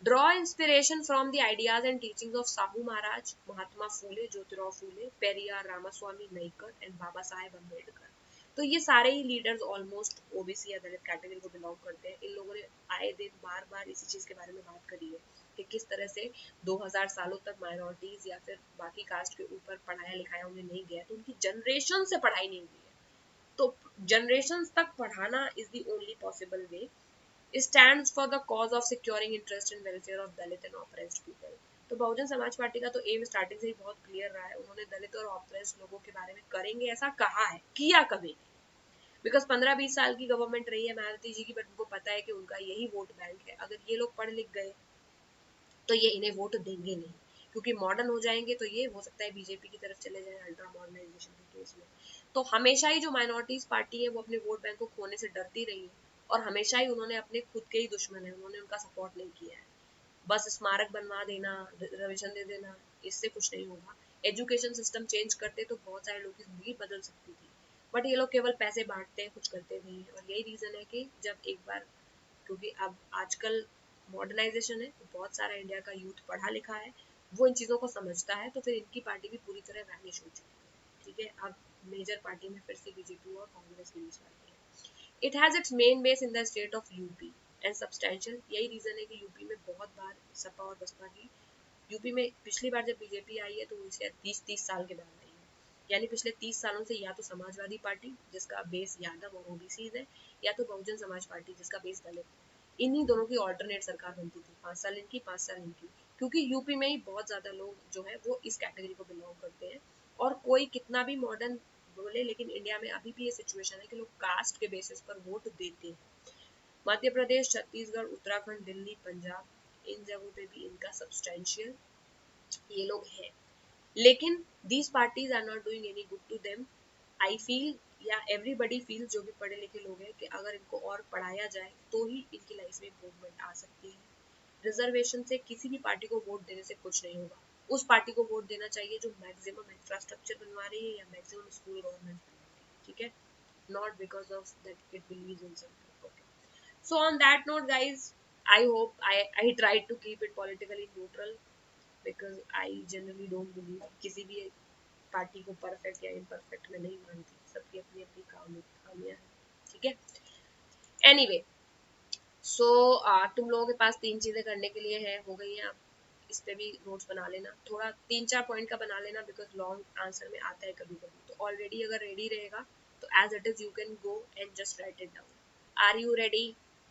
Draw inspiration from the ideas and teachings of Sahu Maharaj, Mahatma Phule, Jyotirao Phule, Periyar, Ramaswamy Naicker and Baba Saheb Ambedkar. तो ये सारे ही लीडर्स ऑलमोस्ट ओबीसी या दलित कैटेगरी को बिलोंग करते हैं। इन लोगों ने आए दिन बार बार इसी चीज के बारे में बात करी है कि किस तरह से 2000 सालों तक माइनॉरिटीज या फिर बाकी कास्ट के ऊपर पढ़ाया लिखाया उन्हें नहीं गया, तो उनकी जनरेशन से पढ़ाई नहीं हुई है। तो जनरेशन तक पढ़ाना is the only possible way. Stands for the cause of securing interest in welfare of Dalit and oppressed people. तो बहुजन समाज पार्टी का तो एम स्टार्टिंग से ही बहुत क्लियर रहा है, उन्होंने दलित और ऑप्रेस्ड लोगों के बारे में करेंगे ऐसा कहा है, किया कभी नहीं, बिकॉज 15-20 साल की गवर्नमेंट रही है मायावती जी की, बट उनको पता है कि उनका यही वोट बैंक है। अगर ये लोग पढ़ लिख गए तो ये इन्हें वोट देंगे नहीं, क्योंकि मॉडर्न हो जाएंगे तो ये हो सकता है बीजेपी की तरफ चले जाए अल्ट्रा मॉडर्नाइजेशन के केस में। तो हमेशा ही जो माइनॉरिटीज पार्टी है वो अपने वोट बैंक को खोने से डरती रही है, और हमेशा ही उन्होंने अपने खुद के ही दुश्मन है, उन्होंने उनका सपोर्ट नहीं किया है। बस स्मारक बनवा देना, रिजर्वेशन दे देना, इससे कुछ नहीं होगा। एजुकेशन सिस्टम चेंज करते तो बहुत सारे लोगों की जिंदगी बदल सकती थी, बट ये लोग केवल पैसे बांटते हैं, कुछ करते नहीं है। और यही रीजन है कि जब एक बार, क्योंकि अब आजकल मॉडर्नाइजेशन है तो बहुत सारा इंडिया का यूथ पढ़ा लिखा है, वो इन चीज़ों को समझता है, तो फिर इनकी पार्टी भी पूरी तरह वैनिश हो चुकी है। ठीक है, अब मेजर पार्टी में फिर से बीजेपी और कांग्रेस के बीच वाली है। It has its main base in the state of UP and substantial. यही रीजन है कि यूपी में बहुत बार सपा और बसपा की, यूपी में पिछली बार जब बीजेपी आई है तो वो शायद 30-30 साल के बाद आई है, यानी पिछले 30 सालों से या तो समाजवादी पार्टी जिसका बेस यादव और ओबीसी है, या तो बहुजन समाज पार्टी जिसका बेस दलित है। इन्हीं दोनों की ऑल्टरनेट सरकार बनती थी, 5 साल इनकी 5 साल इनकी, क्योंकि यूपी में ही बहुत ज्यादा लोग जो है वो इस कैटेगरी को बिलोंग करते हैं। और कोई कितना भी मॉडर्न बोले, लेकिन इंडिया में अभी भी ये सिचुएशन है कि लोग कास्ट के बेसिस पर वोट देते हैं। मध्य प्रदेश, छत्तीसगढ़, उत्तराखंड, दिल्ली, पंजाब, इन जगहों पे भी इनका सब्सटेंशियल ये लोग हैं, लेकिन these parties are not doing any good to them. I feel, या एवरीबडी फील, जो भी पढ़े लिखे लोग हैं, कि अगर इनको और पढ़ाया जाए तो ही इनकी लाइफ में इम्प्रूवमेंट आ सकती है। रिजर्वेशन से किसी भी पार्टी को वोट देने से कुछ नहीं होगा। उस पार्टी को वोट देना चाहिए जो मैक्सिमम इंफ्रास्ट्रक्चर बनवा रही है या मैक्सिमम स्कूल गवर्नमेंट बनवा रही है। ठीक है, not because of that it believes in something. Okay, so on that note guys, I hope I tried to keep it politically neutral, because I generally don't believe किसी भी party को perfect या imperfect में नहीं मानती, सबकी अपनी अपनी खामियां हैं। ठीक है, एनीवे, सो तुम लोगों के पास 3 चीजें करने के लिए है, हो गई हैं। आप इस पे भी नोट्स बना लेना, थोड़ा 3-4 पॉइंट का बना लेना, बिकॉज लॉन्ग आंसर में आता है कभी कभी। तो ऑलरेडी अगर रेडी रहेगा तो as it is you can go and just write it down. Are you ready?